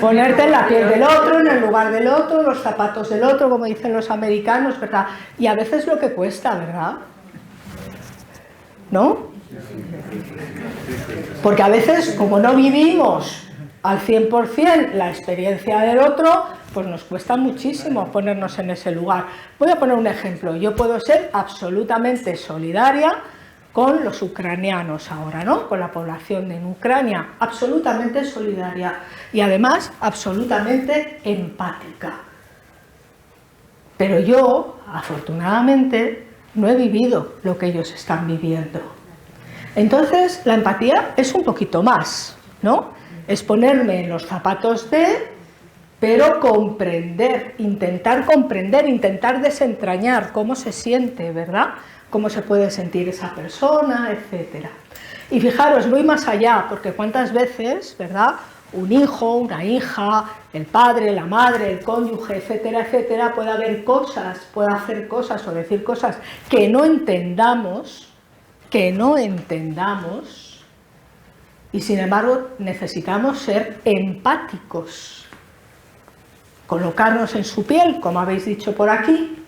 Ponerte en la piel del otro, en el lugar del otro, los zapatos del otro, como dicen los americanos, ¿verdad? Y a veces lo que cuesta, ¿verdad? ¿No? Porque a veces, como no vivimos al 100% la experiencia del otro, pues nos cuesta muchísimo ponernos en ese lugar. Voy a poner un ejemplo. Yo puedo ser absolutamente solidaria con los ucranianos ahora, ¿no? Con la población en Ucrania, absolutamente solidaria y además absolutamente empática. Pero yo, afortunadamente, no he vivido lo que ellos están viviendo. Entonces, la empatía es un poquito más, ¿no? Es ponerme en los zapatos de, pero comprender, intentar desentrañar cómo se siente, ¿verdad? Cómo se puede sentir esa persona, etc. Y fijaros, voy más allá, porque cuántas veces, ¿verdad?, un hijo, una hija, el padre, la madre, el cónyuge, etcétera, etcétera, puede hacer cosas o decir cosas que no entendamos, y sin embargo necesitamos ser empáticos, colocarnos en su piel, como habéis dicho por aquí.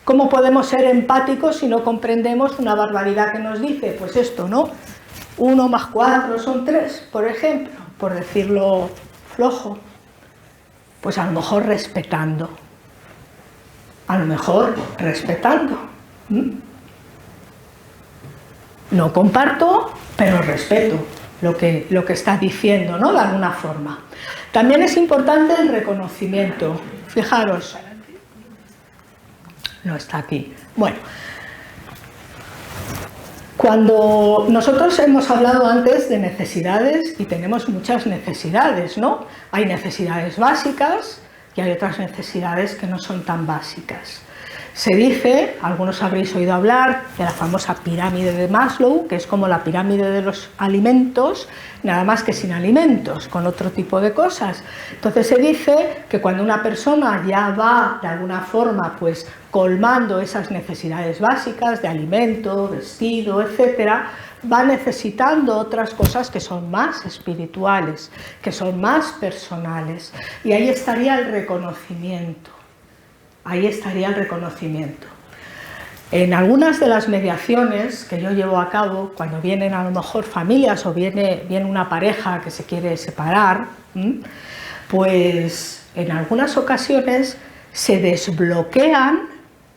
¿Cómo podemos ser empáticos si no comprendemos una barbaridad que nos dice? Pues esto, ¿no? 1 más 4 son 3, por ejemplo, por decirlo flojo. Pues a lo mejor respetando. No comparto, pero respeto lo que está diciendo, ¿no? De alguna forma. También es importante el reconocimiento. Fijaros. No está aquí. Bueno, cuando nosotros hemos hablado antes de necesidades y tenemos muchas necesidades, ¿no? Hay necesidades básicas y hay otras necesidades que no son tan básicas. Se dice, algunos habréis oído hablar de la famosa pirámide de Maslow, que es como la pirámide de los alimentos, nada más que sin alimentos, con otro tipo de cosas. Entonces se dice que cuando una persona ya va de alguna forma pues colmando esas necesidades básicas de alimento, vestido, etcétera, va necesitando otras cosas que son más espirituales, que son más personales, y ahí estaría el reconocimiento. En algunas de las mediaciones que yo llevo a cabo, cuando vienen a lo mejor familias o viene una pareja que se quiere separar, pues en algunas ocasiones se desbloquean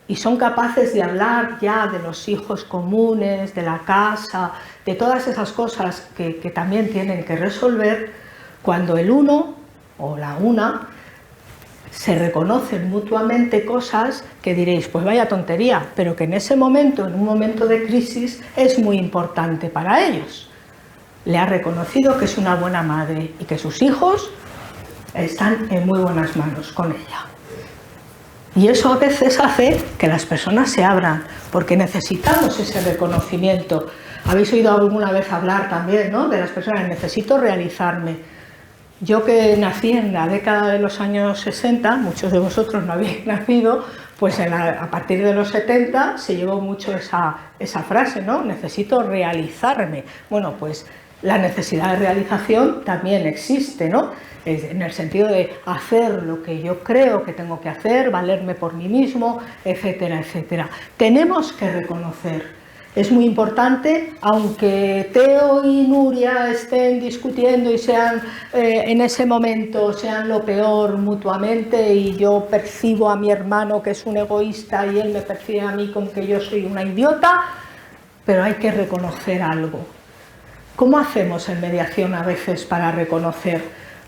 y son capaces de hablar ya de los hijos comunes, de la casa, de todas esas cosas que también tienen que resolver, cuando el uno o la una se reconocen mutuamente cosas que diréis, pues vaya tontería, pero que en ese momento, en un momento de crisis, es muy importante para ellos. Le ha reconocido que es una buena madre y que sus hijos están en muy buenas manos con ella. Y eso a veces hace que las personas se abran, porque necesitamos ese reconocimiento. Habéis oído alguna vez hablar también, ¿no?, de las personas, necesito realizarme. Yo que nací en la década de los años 60, muchos de vosotros no habéis nacido, pues a partir de los 70 se llevó mucho esa frase, ¿no?, necesito realizarme. Bueno, pues la necesidad de realización también existe, ¿no? en el sentido de hacer lo que yo creo que tengo que hacer, valerme por mí mismo, etcétera, etcétera. Tenemos que reconocer. Es muy importante, aunque Teo y Nuria estén discutiendo y sean en ese momento sean lo peor mutuamente, y yo percibo a mi hermano que es un egoísta y él me percibe a mí como que yo soy una idiota, pero hay que reconocer algo. ¿Cómo hacemos en mediación a veces para reconocer?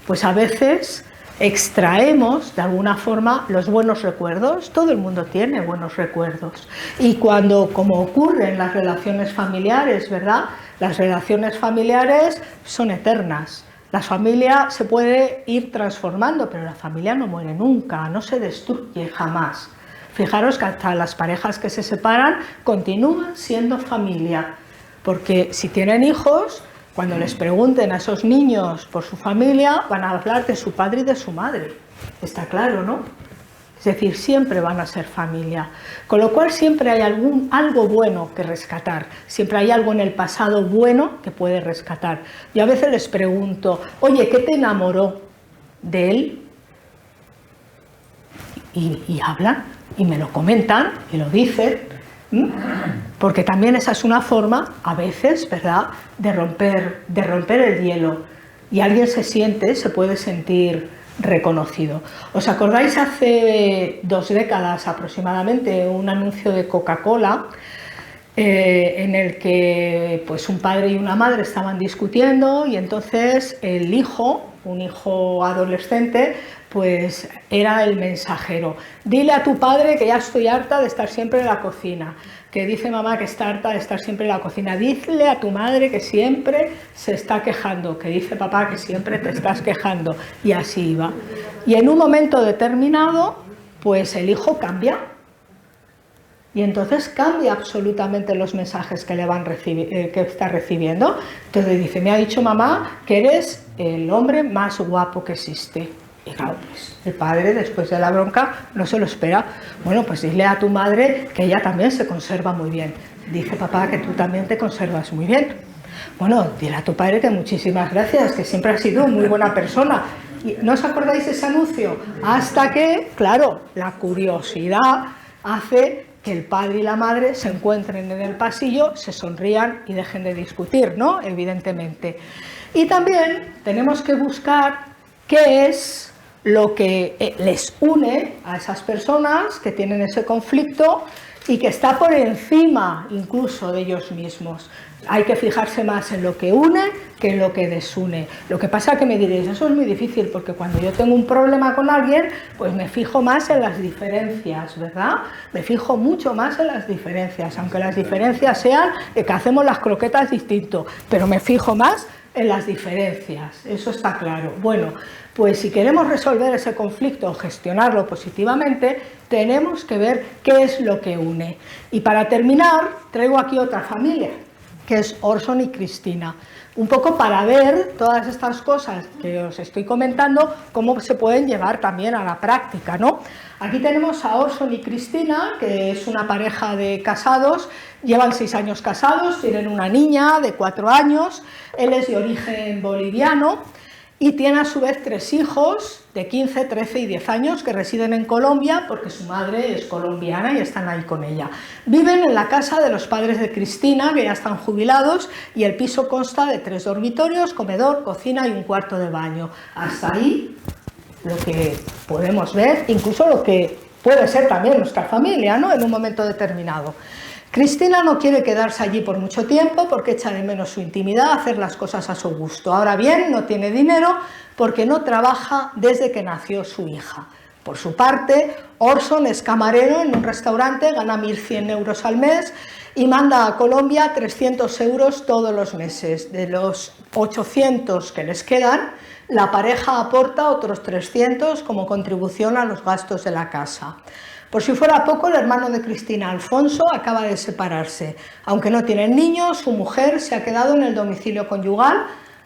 Pues a veces extraemos de alguna forma los buenos recuerdos. Todo el mundo tiene buenos recuerdos, y cuando, como ocurre en las relaciones familiares, ¿verdad? Las relaciones familiares son eternas. La familia se puede ir transformando, pero la familia no muere nunca, no se destruye jamás. Fijaros que hasta las parejas que se separan continúan siendo familia, porque si tienen hijos, cuando les pregunten a esos niños por su familia, van a hablar de su padre y de su madre. Está claro, ¿no? Es decir, siempre van a ser familia. Con lo cual siempre hay algo bueno que rescatar. Siempre hay algo en el pasado bueno que puede rescatar. Yo a veces les pregunto, oye, ¿qué te enamoró de él? Y hablan, y me lo comentan, y lo dicen. Porque también esa es una forma, a veces, ¿verdad?, de romper el hielo, y alguien se puede sentir reconocido. ¿Os acordáis hace 2 décadas aproximadamente un anuncio de Coca-Cola en el que pues un padre y una madre estaban discutiendo, y entonces el hijo, un hijo adolescente, pues era el mensajero? Dile a tu padre que ya estoy harta de estar siempre en la cocina, que dice mamá que está harta de estar siempre en la cocina. Dile a tu madre que siempre se está quejando, que dice papá que siempre te estás quejando. Y así iba. Y en un momento determinado, pues el hijo cambia. Y entonces cambia absolutamente los mensajes que que está recibiendo. Entonces dice, me ha dicho mamá que eres el hombre más guapo que existe. Y claro, pues el padre, después de la bronca, no se lo espera. Bueno, pues dile a tu madre que ella también se conserva muy bien. Dice papá que tú también te conservas muy bien. Bueno, dile a tu padre que muchísimas gracias, que siempre has sido muy buena persona. ¿Y no os acordáis de ese anuncio? Hasta que, claro, la curiosidad hace que el padre y la madre se encuentren en el pasillo, se sonrían y dejen de discutir, ¿no? Evidentemente. Y también tenemos que buscar qué es lo que les une a esas personas que tienen ese conflicto y que está por encima incluso de ellos mismos. Hay que fijarse más en lo que une que en lo que desune. Lo que pasa que me diréis, eso es muy difícil, porque cuando yo tengo un problema con alguien, pues me fijo más en las diferencias, ¿verdad? Me fijo mucho más en las diferencias, aunque las diferencias sean que hacemos las croquetas distinto, pero me fijo más en las diferencias, eso está claro. Bueno, pues si queremos resolver ese conflicto o gestionarlo positivamente, tenemos que ver qué es lo que une. Y para terminar, traigo aquí otra familia, que es Orson y Cristina, un poco para ver todas estas cosas que os estoy comentando, cómo se pueden llevar también a la práctica, ¿no? Aquí tenemos a Orson y Cristina, que es una pareja de casados, llevan 6 años casados, tienen una niña de 4 años, él es de origen boliviano y tiene a su vez 3 hijos de 15, 13 y 10 años que residen en Colombia porque su madre es colombiana y están ahí con ella. Viven en la casa de los padres de Cristina, que ya están jubilados, y el piso consta de 3 dormitorios, comedor, cocina y un cuarto de baño. Hasta ahí lo que podemos ver, incluso lo que puede ser también nuestra familia, ¿no?, en un momento determinado. Cristina no quiere quedarse allí por mucho tiempo porque echa de menos su intimidad, hacer las cosas a su gusto. Ahora bien, no tiene dinero porque no trabaja desde que nació su hija. Por su parte, Orson es camarero en un restaurante, gana 1.100 euros al mes y manda a Colombia 300 euros todos los meses. De los 800 que les quedan, la pareja aporta otros 300 como contribución a los gastos de la casa. Por si fuera poco, el hermano de Cristina, Alfonso, acaba de separarse. Aunque no tienen niños, su mujer se ha quedado en el domicilio conyugal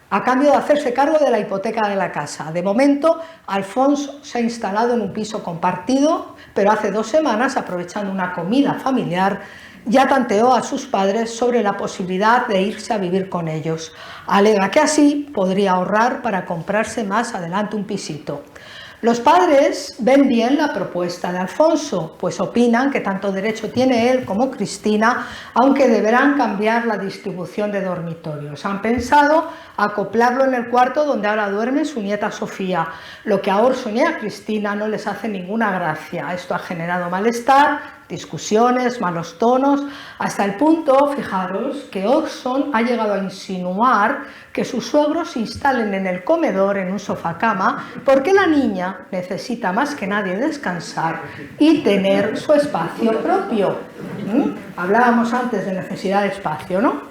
a cambio de hacerse cargo de la hipoteca de la casa. De momento, Alfonso se ha instalado en un piso compartido, pero hace 2 semanas, aprovechando una comida familiar, ya tanteó a sus padres sobre la posibilidad de irse a vivir con ellos. Alega que así podría ahorrar para comprarse más adelante un pisito. Los padres ven bien la propuesta de Alfonso, pues opinan que tanto derecho tiene él como Cristina, aunque deberán cambiar la distribución de dormitorios. Han pensado acoplarlo en el cuarto donde ahora duerme su nieta Sofía, lo que a Orson y a Cristina no les hace ninguna gracia. Esto ha generado malestar, discusiones, malos tonos, hasta el punto, fijaros, que Orson ha llegado a insinuar que sus suegros se instalen en el comedor en un sofá-cama porque la niña necesita más que nadie descansar y tener su espacio propio. Hablábamos antes de necesidad de espacio, ¿no?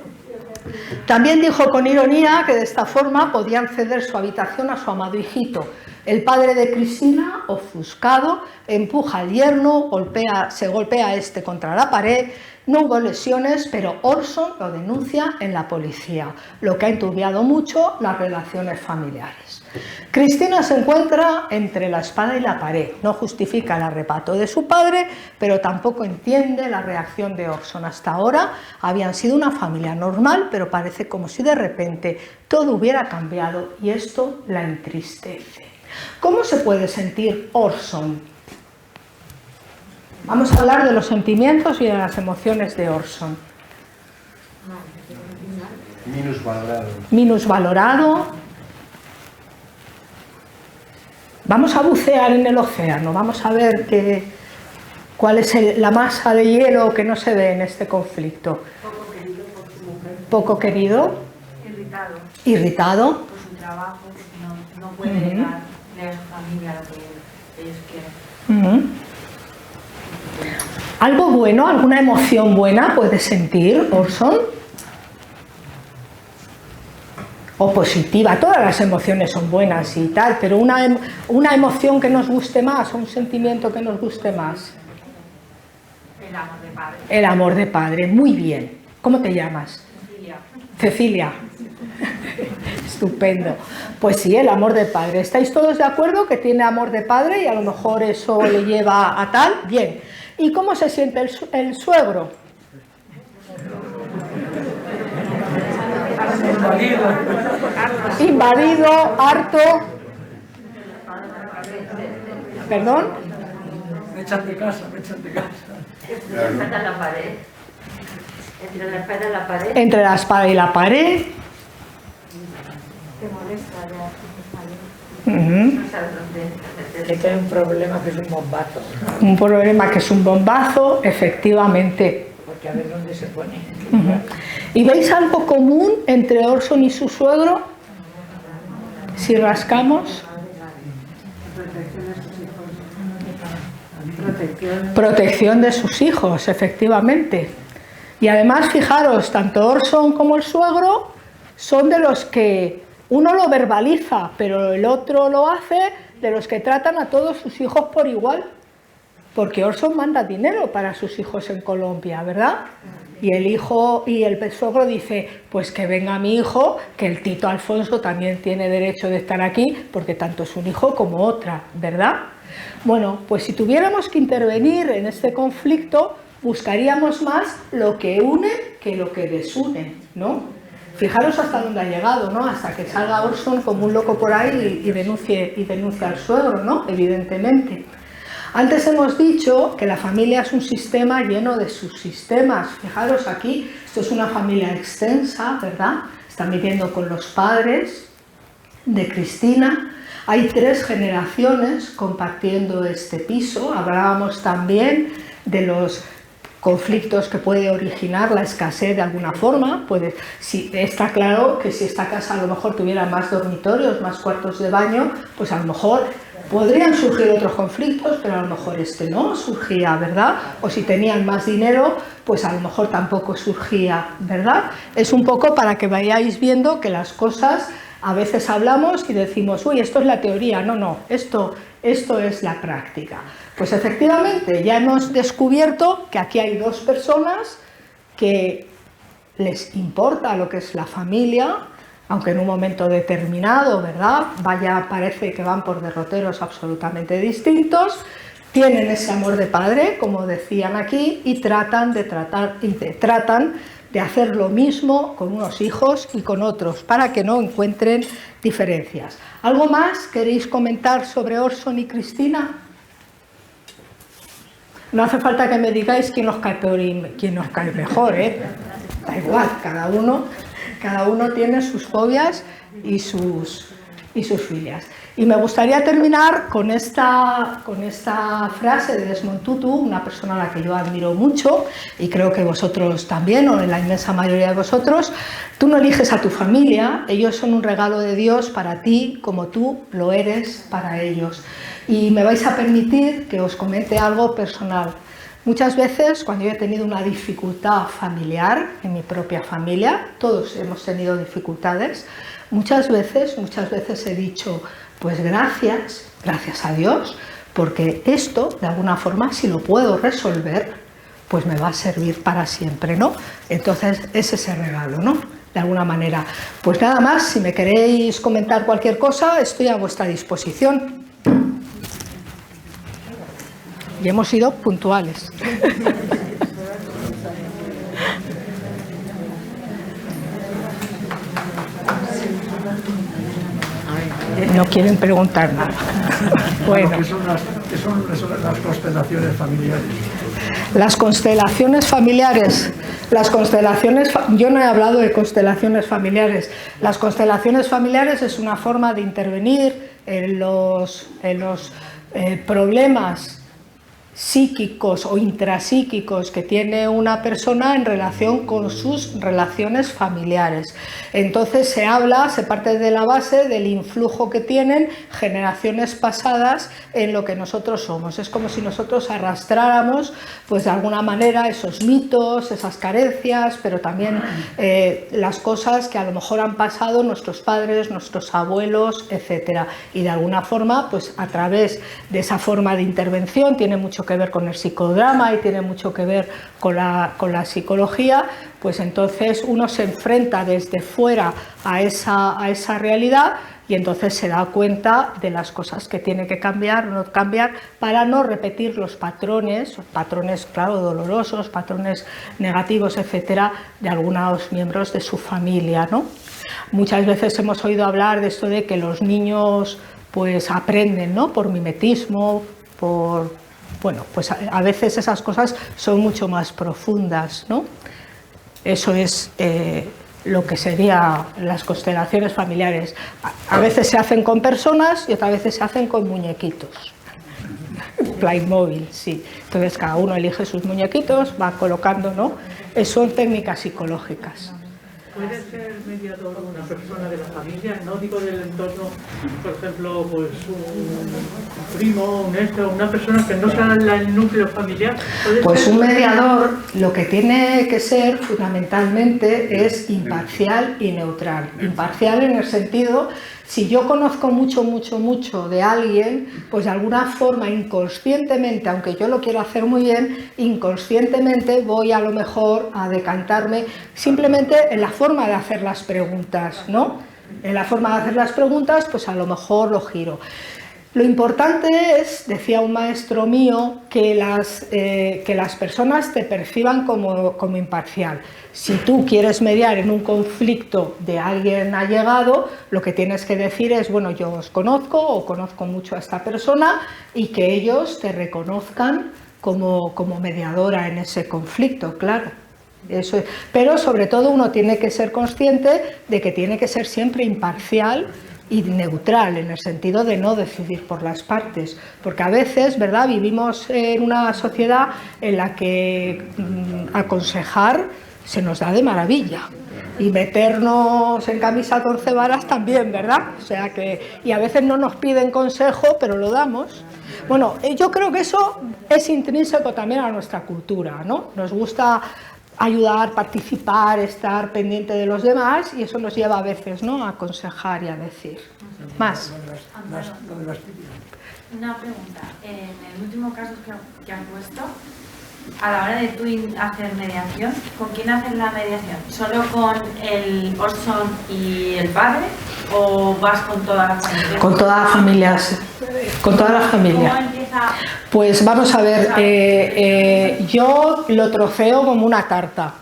También dijo con ironía que de esta forma podían ceder su habitación a su amado hijito. El padre de Cristina, ofuscado, empuja al yerno, se golpea a este contra la pared. No hubo lesiones, pero Orson lo denuncia en la policía, lo que ha enturbiado mucho las relaciones familiares. Cristina se encuentra entre la espada y la pared. No justifica el arrebato de su padre, pero tampoco entiende la reacción de Orson. Hasta ahora habían sido una familia normal, pero parece como si de repente todo hubiera cambiado y esto la entristece. ¿Cómo se puede sentir Orson? Vamos a hablar de los sentimientos y de las emociones de Orson. Minusvalorado. Minusvalorado. Vamos a bucear en el océano, vamos a ver cuál es la masa de hielo que no se ve en este conflicto. Poco querido por su mujer. Poco querido. Irritado. Irritado. Por su trabajo, porque no puede llegarle a su familia lo que ellos quieren. ¿Algo bueno, alguna emoción buena puede sentir Orson? O positiva, todas las emociones son buenas y tal, pero una emoción que nos guste más o un sentimiento que nos guste más. El amor de padre. El amor de padre, muy bien. ¿Cómo te llamas? Cecilia. Cecilia. Estupendo. Pues sí, el amor de padre. ¿Estáis todos de acuerdo que tiene amor de padre y a lo mejor eso le lleva a tal? Bien. ¿Y cómo se siente el suegro? Invadido, harto. ¿Perdón? Me echan de casa, me echan de casa. Entre la espada y la pared. Entre la espada y la pared. Entre la espada y la pared. Te molesta ya. Uh-huh. No sabes dónde. Que tiene un problema que es un bombazo, Un problema que es un bombazo, efectivamente. porque a ver dónde se pone. Uh-huh. ¿Y veis algo común entre Orson y su suegro? Si rascamos. Protección de sus hijos, efectivamente. Y además, fijaros, tanto Orson como el suegro son de los que uno lo verbaliza, pero el otro lo hace, de los que tratan a todos sus hijos por igual. Porque Orson manda dinero para sus hijos en Colombia, ¿verdad? Y el hijo y el suegro dice, pues que venga mi hijo, que el Tito Alfonso también tiene derecho de estar aquí, porque tanto es un hijo como otra, ¿verdad? Bueno, pues si tuviéramos que intervenir en este conflicto, buscaríamos más lo que une que lo que desune, ¿no? Fijaros hasta dónde ha llegado, ¿no? Hasta que salga Orson como un loco por ahí y denuncie al suegro, ¿no? Evidentemente. Antes hemos dicho que la familia es un sistema lleno de subsistemas. Fijaros aquí, esto es una familia extensa, ¿verdad? Están viviendo con los padres de Cristina. Hay 3 generaciones compartiendo este piso. Hablábamos también de los conflictos que puede originar la escasez de alguna forma. Está claro que si esta casa a lo mejor tuviera más dormitorios, más cuartos de baño, pues a lo mejor podrían surgir otros conflictos, pero a lo mejor este no surgía, ¿verdad? O si tenían más dinero, pues a lo mejor tampoco surgía, ¿verdad? Es un poco para que vayáis viendo que las cosas a veces hablamos y decimos, uy, esto es la teoría. No, esto es la práctica. Pues efectivamente, ya hemos descubierto que aquí hay 2 personas que les importa lo que es la familia, aunque en un momento determinado, ¿verdad? Parece que van por derroteros absolutamente distintos. tienen ese amor de padre, como decían aquí, y tratan de hacer lo mismo con unos hijos y con otros, para que no encuentren diferencias. ¿Algo más queréis comentar sobre Orson y Cristina? No hace falta que me digáis quién nos cae peor y quién nos cae mejor, ¿eh? Da igual, cada uno tiene sus fobias y sus filias. Y me gustaría terminar con esta frase de Desmond Tutu, una persona a la que yo admiro mucho, y creo que vosotros también, o la inmensa mayoría de vosotros. Tú no eliges a tu familia, ellos son un regalo de Dios para ti, como tú lo eres para ellos. Y me vais a permitir que os comente algo personal. Muchas veces, cuando yo he tenido una dificultad familiar, en mi propia familia, todos hemos tenido dificultades, muchas veces he dicho, pues gracias a Dios, porque esto, de alguna forma, si lo puedo resolver, pues me va a servir para siempre, ¿no? Entonces, es ese regalo, ¿no? De alguna manera. Pues nada más, si me queréis comentar cualquier cosa, estoy a vuestra disposición. Y hemos sido puntuales. No quieren preguntar nada. Bueno. ¿Qué son las constelaciones familiares? Las constelaciones familiares. Yo no he hablado de constelaciones familiares. Las constelaciones familiares es una forma de intervenir en los problemas psíquicos o intrapsíquicos que tiene una persona en relación con sus relaciones familiares. Entonces se parte de la base del influjo que tienen generaciones pasadas en lo que nosotros somos. Es como si nosotros arrastráramos, pues de alguna manera, esos mitos, esas carencias, pero también las cosas que a lo mejor han pasado nuestros padres, nuestros abuelos, etcétera. Y de alguna forma, pues a través de esa forma de intervención, tiene mucho que ver con el psicodrama y tiene mucho que ver con la psicología, pues entonces uno se enfrenta desde fuera a esa realidad y entonces se da cuenta de las cosas que tiene que cambiar o no cambiar para no repetir los patrones, claro, dolorosos, patrones negativos, etcétera, de algunos miembros de su familia, ¿no? Muchas veces hemos oído hablar de esto de que los niños pues aprenden, ¿no? Por mimetismo, bueno, pues a veces esas cosas son mucho más profundas, ¿no? Eso es lo que serían las constelaciones familiares. A veces se hacen con personas y otras veces se hacen con muñequitos. Playmobil, sí. Entonces cada uno elige sus muñequitos, va colocando, ¿no? Son técnicas psicológicas. ¿Puede ser mediador una persona de la familia? No digo del entorno, por ejemplo, pues un primo, una persona que no sea el núcleo familiar. Pues un mediador lo que tiene que ser fundamentalmente es imparcial y neutral. Imparcial en el sentido, si yo conozco mucho de alguien, pues de alguna forma inconscientemente, aunque yo lo quiero hacer muy bien, inconscientemente voy a lo mejor a decantarme simplemente en la forma de hacer las preguntas, ¿no? En la forma de hacer las preguntas, pues a lo mejor lo giro. Lo importante es, decía un maestro mío, que las personas te perciban como imparcial. Si tú quieres mediar en un conflicto de alguien allegado, lo que tienes que decir es, bueno, yo os conozco o conozco mucho a esta persona y que ellos te reconozcan como mediadora en ese conflicto, claro. Eso es. Pero sobre todo uno tiene que ser consciente de que tiene que ser siempre imparcial y neutral, en el sentido de no decidir por las partes, porque a veces, ¿verdad?, vivimos en una sociedad en la que aconsejar se nos da de maravilla y meternos en camisa de 11 varas también, ¿verdad? O sea que, y a veces no nos piden consejo, pero lo damos. Bueno, yo creo que eso es intrínseco también a nuestra cultura, ¿no? Nos gusta ayudar, participar, estar pendiente de los demás, y eso nos lleva a veces, ¿no?, a aconsejar y a decir. Más. Una pregunta. En el último caso que has puesto, a la hora de tú hacer mediación, ¿con quién haces la mediación? ¿Solo con el Orson y el padre o vas con toda la familia? Con toda la familia. Con toda la familia. ¿Cómo empieza? Pues vamos a ver, yo lo troceo como una tarta.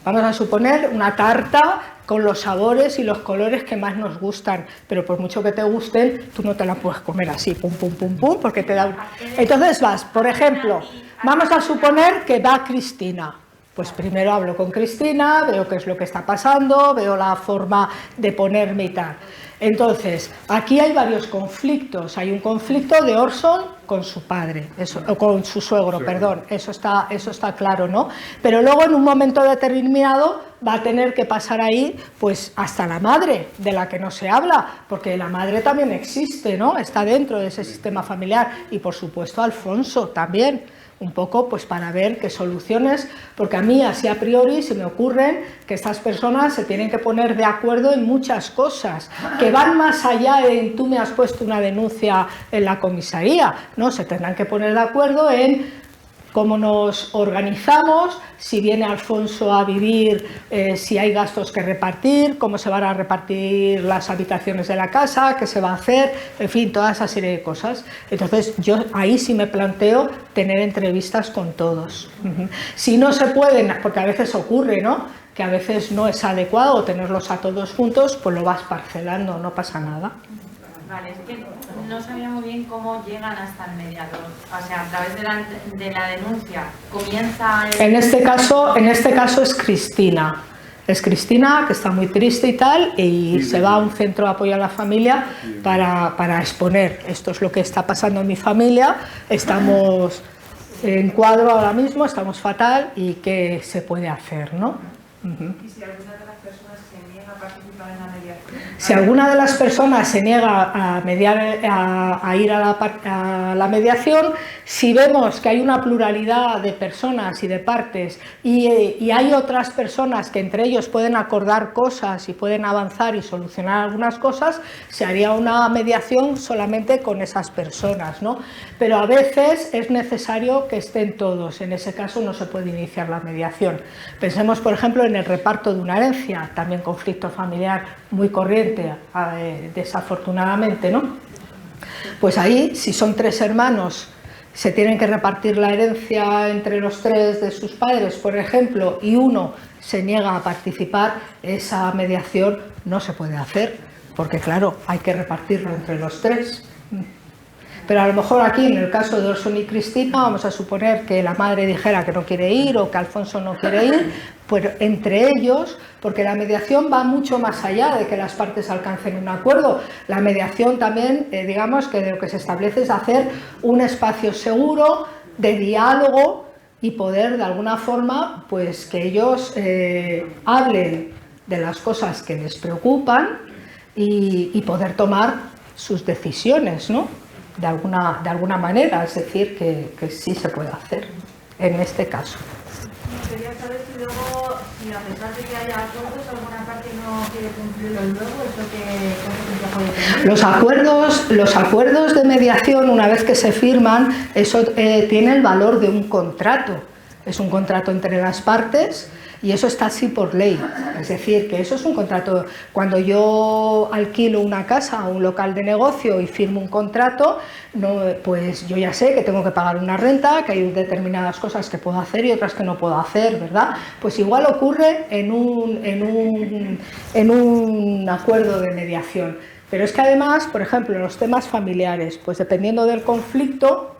Vamos a suponer una tarta con los sabores y los colores que más nos gustan, pero por mucho que te gusten, tú no te la puedes comer así, pum, pum, pum, pum, porque te da... Entonces vas, por ejemplo, vamos a suponer que va Cristina. Pues primero hablo con Cristina, veo qué es lo que está pasando, veo la forma de ponerme y tal. Entonces, aquí hay varios conflictos. Hay un conflicto de Orson con su padre, o con su suegro, perdón, eso está claro, ¿no? Pero luego en un momento determinado va a tener que pasar ahí, pues hasta la madre, de la que no se habla, porque la madre también existe, ¿no? Está dentro de ese sistema familiar, y por supuesto Alfonso también. Un poco pues para ver qué soluciones, porque a mí así a priori se me ocurren que estas personas se tienen que poner de acuerdo en muchas cosas, que van más allá de tú me has puesto una denuncia en la comisaría, no, se tendrán que poner de acuerdo en cómo nos organizamos, si viene Alfonso a vivir, si hay gastos que repartir, cómo se van a repartir las habitaciones de la casa, qué se va a hacer, en fin, toda esa serie de cosas. Entonces yo ahí sí me planteo tener entrevistas con todos. Si no se pueden, porque a veces ocurre, ¿no?, que a veces no es adecuado tenerlos a todos juntos, pues lo vas parcelando, no pasa nada. Vale, es que no sabía muy bien cómo llegan hasta el mediador. O sea, a través de la denuncia comienza el... En este caso es Cristina. Es Cristina, que está muy triste y tal, y se va a un centro de apoyo a la familia para exponer. Esto es lo que está pasando en mi familia. Estamos en cuadro ahora mismo, estamos fatal, y qué se puede hacer, ¿no? ¿Y si alguna de las personas se niega a participar en la mediación? Si alguna de las personas se niega a ir a la mediación, si vemos que hay una pluralidad de personas y de partes y hay otras personas que entre ellos pueden acordar cosas y pueden avanzar y solucionar algunas cosas, se haría una mediación solamente con esas personas, ¿no? Pero a veces es necesario que estén todos. En ese caso no se puede iniciar la mediación. Pensemos, por ejemplo, en el reparto de una herencia, también conflicto familiar muy corriente, desafortunadamente, ¿no? Pues ahí, si son 3 hermanos, se tienen que repartir la herencia entre los 3 de sus padres, por ejemplo, y uno se niega a participar, esa mediación no se puede hacer, porque claro, hay que repartirlo entre los 3. Pero a lo mejor aquí, en el caso de Orson y Cristina, vamos a suponer que la madre dijera que no quiere ir o que Alfonso no quiere ir, pues entre ellos, porque la mediación va mucho más allá de que las partes alcancen un acuerdo. La mediación también, digamos que de lo que se establece es hacer un espacio seguro de diálogo y poder de alguna forma, pues que ellos hablen de las cosas que les preocupan y poder tomar sus decisiones, ¿no? De alguna manera, es decir, que sí se puede hacer en este caso. Quería saber si luego, si a pesar de que haya acuerdos, alguna parte no quiere cumplirlos luego, ¿eso qué consecuencia puede tener? Los acuerdos de mediación, una vez que se firman, eso tiene el valor de un contrato. Es un contrato entre las partes y eso está así por ley. Es decir, que eso es un contrato. Cuando yo alquilo una casa o un local de negocio y firmo un contrato, no, pues yo ya sé que tengo que pagar una renta, que hay determinadas cosas que puedo hacer y otras que no puedo hacer, ¿verdad? Pues igual ocurre en un acuerdo de mediación. Pero es que además, por ejemplo, en los temas familiares, pues dependiendo del conflicto,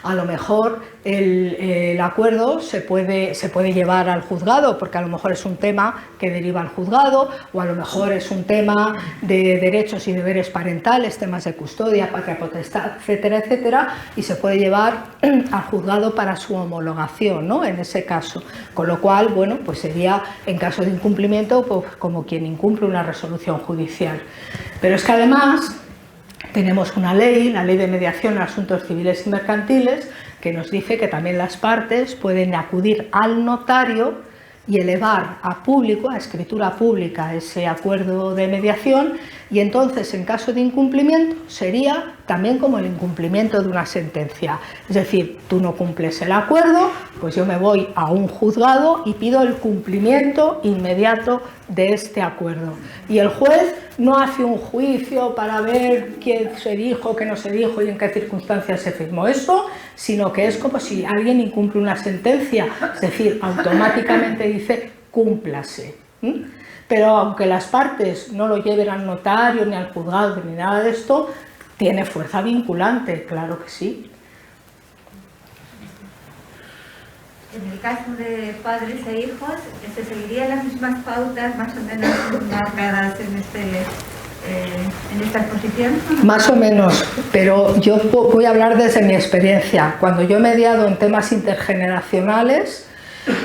a lo mejor el acuerdo se puede llevar al juzgado, porque a lo mejor es un tema que deriva al juzgado, o a lo mejor es un tema de derechos y deberes parentales, temas de custodia, patria potestad, etcétera, etcétera, y se puede llevar al juzgado para su homologación, ¿no? En ese caso. Con lo cual, bueno, pues sería, en caso de incumplimiento, pues como quien incumple una resolución judicial. Pero es que además tenemos una ley, la Ley de Mediación en Asuntos Civiles y Mercantiles, que nos dice que también las partes pueden acudir al notario y elevar a público, a escritura pública, ese acuerdo de mediación, y entonces, en caso de incumplimiento, sería también como el incumplimiento de una sentencia. Es decir, tú no cumples el acuerdo, pues yo me voy a un juzgado y pido el cumplimiento inmediato de este acuerdo. Y el juez no hace un juicio para ver quién se dijo, qué no se dijo y en qué circunstancias se firmó esto, sino que es como si alguien incumple una sentencia, es decir, automáticamente dice cúmplase. Pero aunque las partes no lo lleven al notario, ni al juzgado, ni nada de esto, tiene fuerza vinculante, claro que sí. En el caso de padres e hijos, ¿se seguirían las mismas pautas más o menos marcadas en esta exposición? Más o menos, pero yo voy a hablar desde mi experiencia. Cuando yo he mediado en temas intergeneracionales,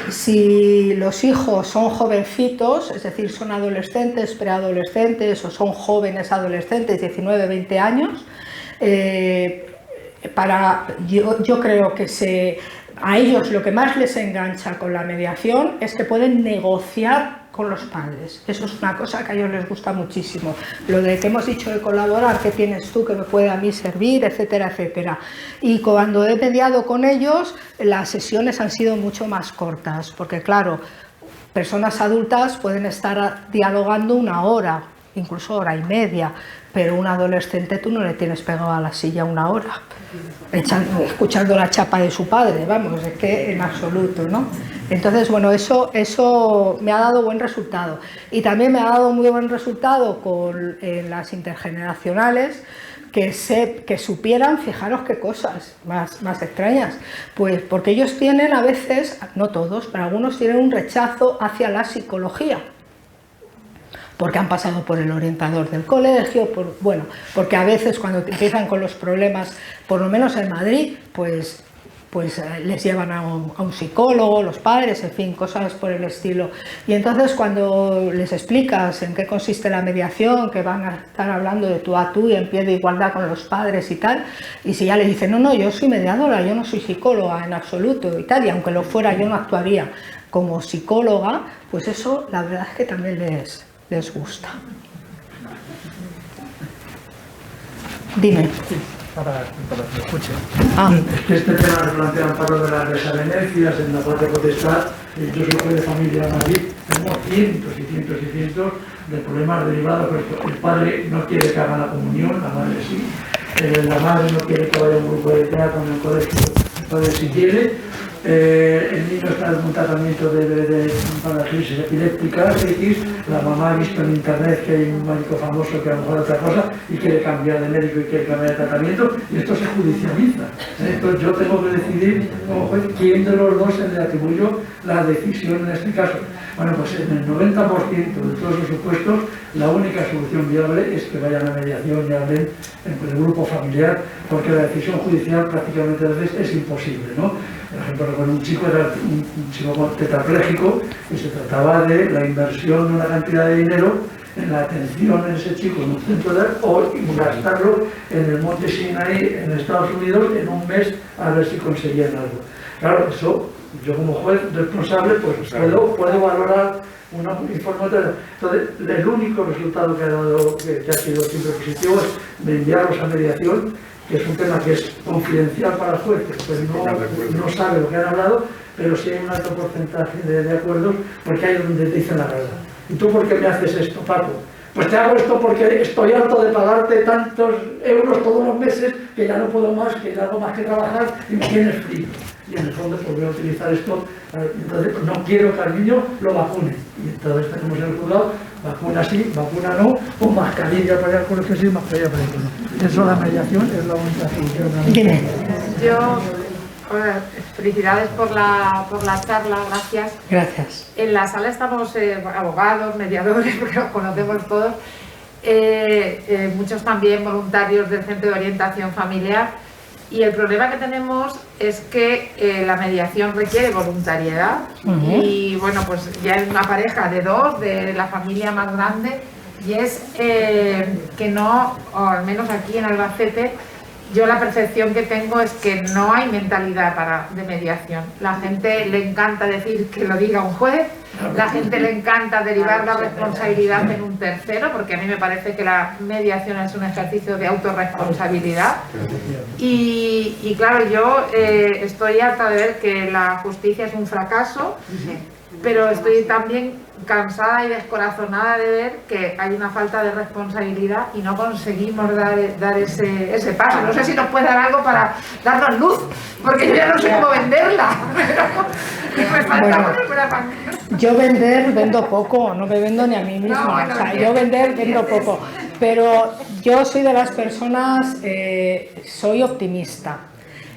si los hijos son jovencitos, es decir, son adolescentes, preadolescentes o son jóvenes adolescentes, 19, 20 años, yo creo que a ellos lo que más les engancha con la mediación es que pueden negociar con los padres. Eso es una cosa que a ellos les gusta muchísimo. Lo de que hemos dicho de colaborar, ¿qué tienes tú que me puede a mí servir?, etcétera, etcétera. Y cuando he mediado con ellos, las sesiones han sido mucho más cortas, porque claro, personas adultas pueden estar dialogando 1 hora, incluso 1 hora y media, pero un adolescente tú no le tienes pegado a la silla 1 hora, escuchando la chapa de su padre, vamos, es que en absoluto, ¿no? Entonces, bueno, eso me ha dado buen resultado. Y también me ha dado muy buen resultado con las intergeneracionales, que supieran, fijaros qué cosas más extrañas, pues porque ellos tienen a veces, no todos, pero algunos tienen un rechazo hacia la psicología, porque han pasado por el orientador del colegio, porque a veces cuando empiezan con los problemas, por lo menos en Madrid, pues les llevan a un psicólogo, los padres, en fin, cosas por el estilo. Y entonces cuando les explicas en qué consiste la mediación, que van a estar hablando de tú a tú y en pie de igualdad con los padres y tal, y si ya le dicen, no, yo soy mediadora, yo no soy psicóloga en absoluto y tal, y aunque lo fuera yo no actuaría como psicóloga, pues eso la verdad es que también les gusta. Dime. Para que me escuchen. Es que este tema se plantea Amparo de las desavenencias en la parte potestad. Yo soy juez de familia en Madrid, tenemos cientos y cientos y cientos de problemas derivados, porque el padre no quiere que haga la comunión, la madre sí, la madre no quiere que vaya a un grupo de teatro en el colegio, el padre sí quiere. El niño está en un tratamiento para crisis epiléptica, la mamá ha visto en internet que hay un médico famoso que a lo mejor otra cosa y quiere cambiar de médico y quiere cambiar de tratamiento, y esto se judicializa. Entonces yo tengo que decidir como juez quién de los dos se le atribuyo la decisión en este caso. Bueno, pues en el 90% de todos los supuestos la única solución viable es que vayan a mediación y hablen en el grupo familiar, porque la decisión judicial prácticamente a veces es imposible, ¿no? Por ejemplo, con un chico era un chico tetrapléjico y se trataba de la inversión de una cantidad de dinero en la atención en ese chico en un centro de o gastarlo en el Monte Sinai en Estados Unidos en un mes a ver si conseguían algo. Claro, eso yo como juez responsable pues puedo valorar una información. Entonces, el único resultado que ha dado, que ha sido siempre positivo, es de enviarlos a mediación, que es un tema que es confidencial para el juez, que pues no sabe lo que han hablado, pero sí hay un alto porcentaje de acuerdos, porque hay donde te dicen la verdad. ¿Y tú por qué me haces esto, Paco? Pues te hago esto porque estoy harto de pagarte tantos euros todos los meses que ya no puedo más, que ya hago más que trabajar y me tienes frío. Y en el fondo pues voy a utilizar esto, entonces pues, no quiero que al niño lo vacune. Y entonces tenemos en el juzgado, vacuna sí, vacuna no, o mascarilla para ir al colegio sí, mascarilla para ir al colegio. Eso, la mediación es la única solución. Yo, felicidades por la charla, gracias. Gracias. En la sala estamos abogados, mediadores, porque los conocemos todos, muchos también voluntarios del Centro de Orientación Familiar. Y el problema que tenemos es que la mediación requiere voluntariedad. Y bueno, pues ya es una pareja de 2, de la familia más grande, y es que no, o al menos aquí en Albacete, yo la percepción que tengo es que no hay mentalidad de mediación. La gente le encanta decir que lo diga un juez, la gente le encanta derivar la responsabilidad en un tercero, porque a mí me parece que la mediación es un ejercicio de autorresponsabilidad. Y claro, yo estoy harta de ver que la justicia es un fracaso, pero estoy también cansada y descorazonada de ver que hay una falta de responsabilidad y no conseguimos dar ese paso. No sé si nos puede dar algo para darnos luz, porque yo ya no sé cómo venderla. Pero me falta ponerme la mano. Yo vendo poco, no me vendo ni a mí misma. No, bueno, o sea, bien, yo vendo poco. Pero yo soy de las personas, soy optimista.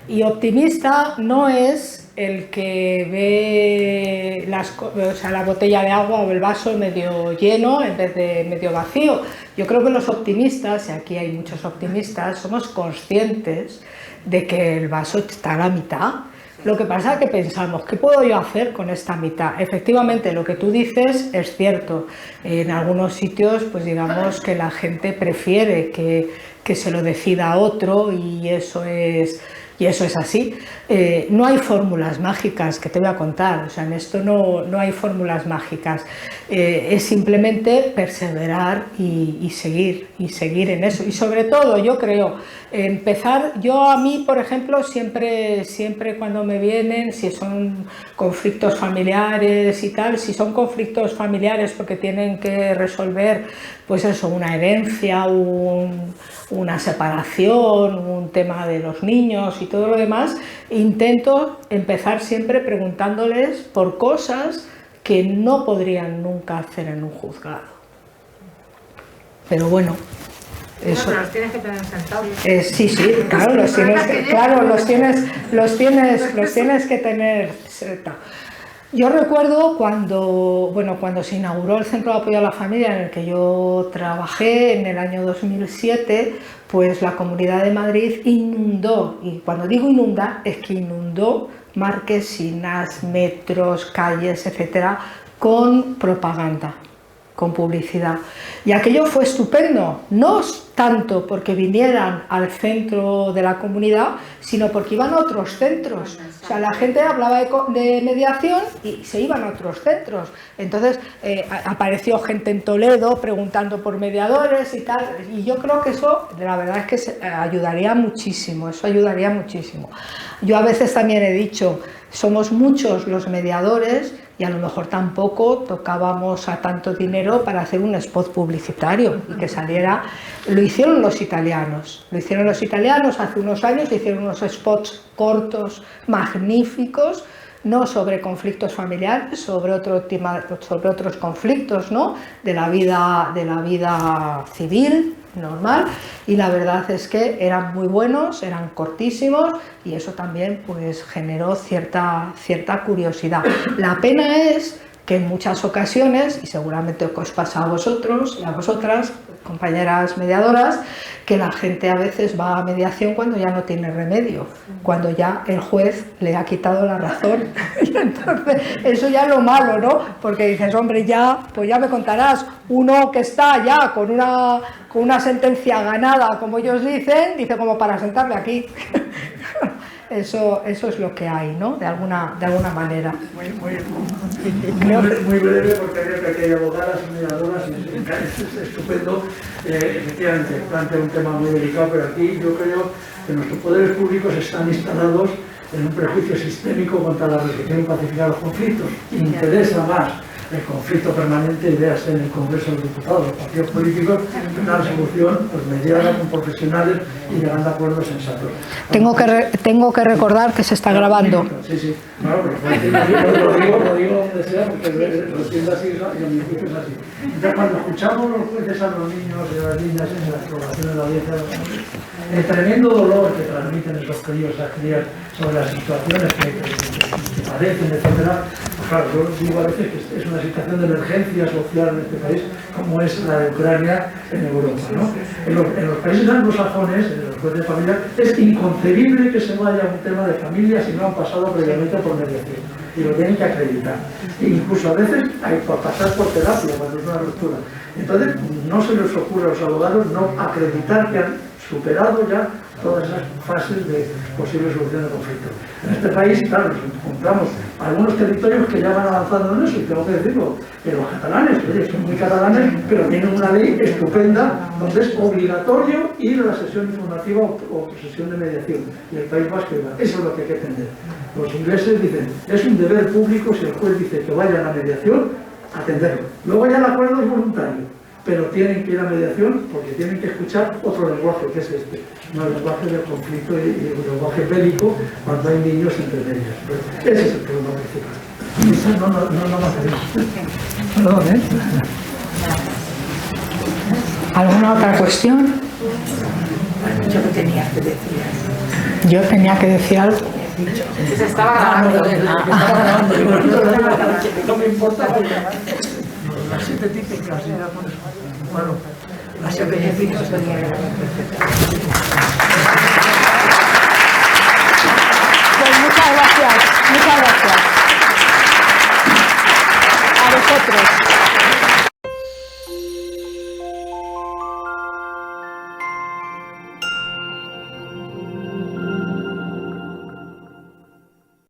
Y optimista no es el que ve la botella de agua o el vaso medio lleno en vez de medio vacío. Yo creo que los optimistas, y aquí hay muchos optimistas, somos conscientes de que el vaso está a la mitad. Lo que pasa es que pensamos, ¿qué puedo yo hacer con esta mitad? Efectivamente, lo que tú dices es cierto. En algunos sitios, pues digamos que la gente prefiere que se lo decida otro y eso es así. No hay fórmulas mágicas que te voy a contar, o sea, en esto no hay fórmulas mágicas. Es simplemente perseverar y seguir en eso. Y sobre todo, yo creo, a mí, por ejemplo, siempre cuando me vienen, si son conflictos familiares y tal, si son conflictos familiares porque tienen que resolver, pues eso, una herencia, una separación, un tema de los niños y todo lo demás, intento empezar siempre preguntándoles por cosas que no podrían nunca hacer en un juzgado. Pero bueno, eso. Pero los tienes que tener sentados. Sí, claro, los tienes que tener sentados. Yo recuerdo cuando se inauguró el Centro de Apoyo a la Familia en el que yo trabajé en el año 2007, pues la Comunidad de Madrid inundó, y cuando digo inundar es que inundó marquesinas, metros, calles, etcétera, con propaganda, con publicidad. Y aquello fue estupendo, no tanto porque vinieran al centro de la comunidad, sino porque iban a otros centros. O sea, la gente hablaba de mediación y se iban a otros centros. Entonces apareció gente en Toledo preguntando por mediadores y tal, y yo creo que eso, la verdad es que ayudaría muchísimo, eso ayudaría muchísimo. Yo a veces también he dicho, somos muchos los mediadores y a lo mejor tampoco tocábamos a tanto dinero para hacer un spot publicitario y que saliera. Lo hicieron los italianos hace unos años, hicieron unos spots cortos, magníficos, no sobre conflictos familiares, sobre otros conflictos, ¿no?, de la vida civil normal, y la verdad es que eran muy buenos, eran cortísimos y eso también pues generó cierta curiosidad. La pena es que en muchas ocasiones, y seguramente os pasa a vosotros y a vosotras, compañeras mediadoras, que la gente a veces va a mediación cuando ya no tiene remedio, cuando ya el juez le ha quitado la razón. Y entonces, eso ya es lo malo, ¿no? Porque dices, hombre, pues ya me contarás, uno que está ya con una sentencia ganada, como ellos dicen, dice como para sentarme aquí. Eso es lo que hay, ¿no? De alguna manera. Muy breve, porque creo que hay abogadas y mediadoras y es estupendo. Efectivamente, plantea un tema muy delicado, pero aquí yo creo que nuestros poderes públicos están instalados en un prejuicio sistémico contra la resolución y pacificar los conflictos. Interesa más el conflicto permanente, véase en el Congreso de los Diputados, los partidos políticos, una resolución pues, mediada con profesionales y llegando a acuerdos sensatos. Tengo que recordar que se está grabando. Sí, claro, pero lo digo donde sea, porque lo entiendo así y a mi juicio es así. Entonces, cuando escuchamos los jueces a los niños y a las niñas en la exploración de la audiencia, el tremendo dolor que transmiten esos críos, esas crías, sobre las situaciones que padecen, etcétera. Claro, yo digo a veces que es una situación de emergencia social en este país, como es la de Ucrania en Europa, ¿no? En los países anglosajones, en los jueces de familia, es inconcebible que se vaya a un tema de familia si no han pasado previamente por mediación. Y lo tienen que acreditar. E incluso a veces hay que pasar por terapia cuando es una ruptura. Entonces, no se les ocurre a los abogados no acreditar que han superado ya todas esas fases de posible solución de conflictos. En este país, claro, nos encontramos algunos territorios que ya van avanzando en eso, y tengo que decirlo, que los catalanes, que son muy catalanes, pero tienen una ley estupenda donde es obligatorio ir a la sesión informativa o sesión de mediación, y el País Vasco igual. Eso es lo que hay que atender. Los ingleses dicen, es un deber público, si el juez dice que vaya a la mediación, atenderlo. Luego ya el acuerdo es voluntario, pero tienen que ir a mediación porque tienen que escuchar otro lenguaje, que es este, no el lenguaje del conflicto y el lenguaje bélico cuando hay niños entre ellos. Ese es el problema principal. No más Perdón, ¿eh? ¿Alguna otra cuestión? Yo que tenía que decir. Yo tenía que decir algo. Se estaba grabando. No me importa. Las 7 típicas, bueno, las beneficios tenía que ver perfectamente. Pues muchas gracias. A vosotros.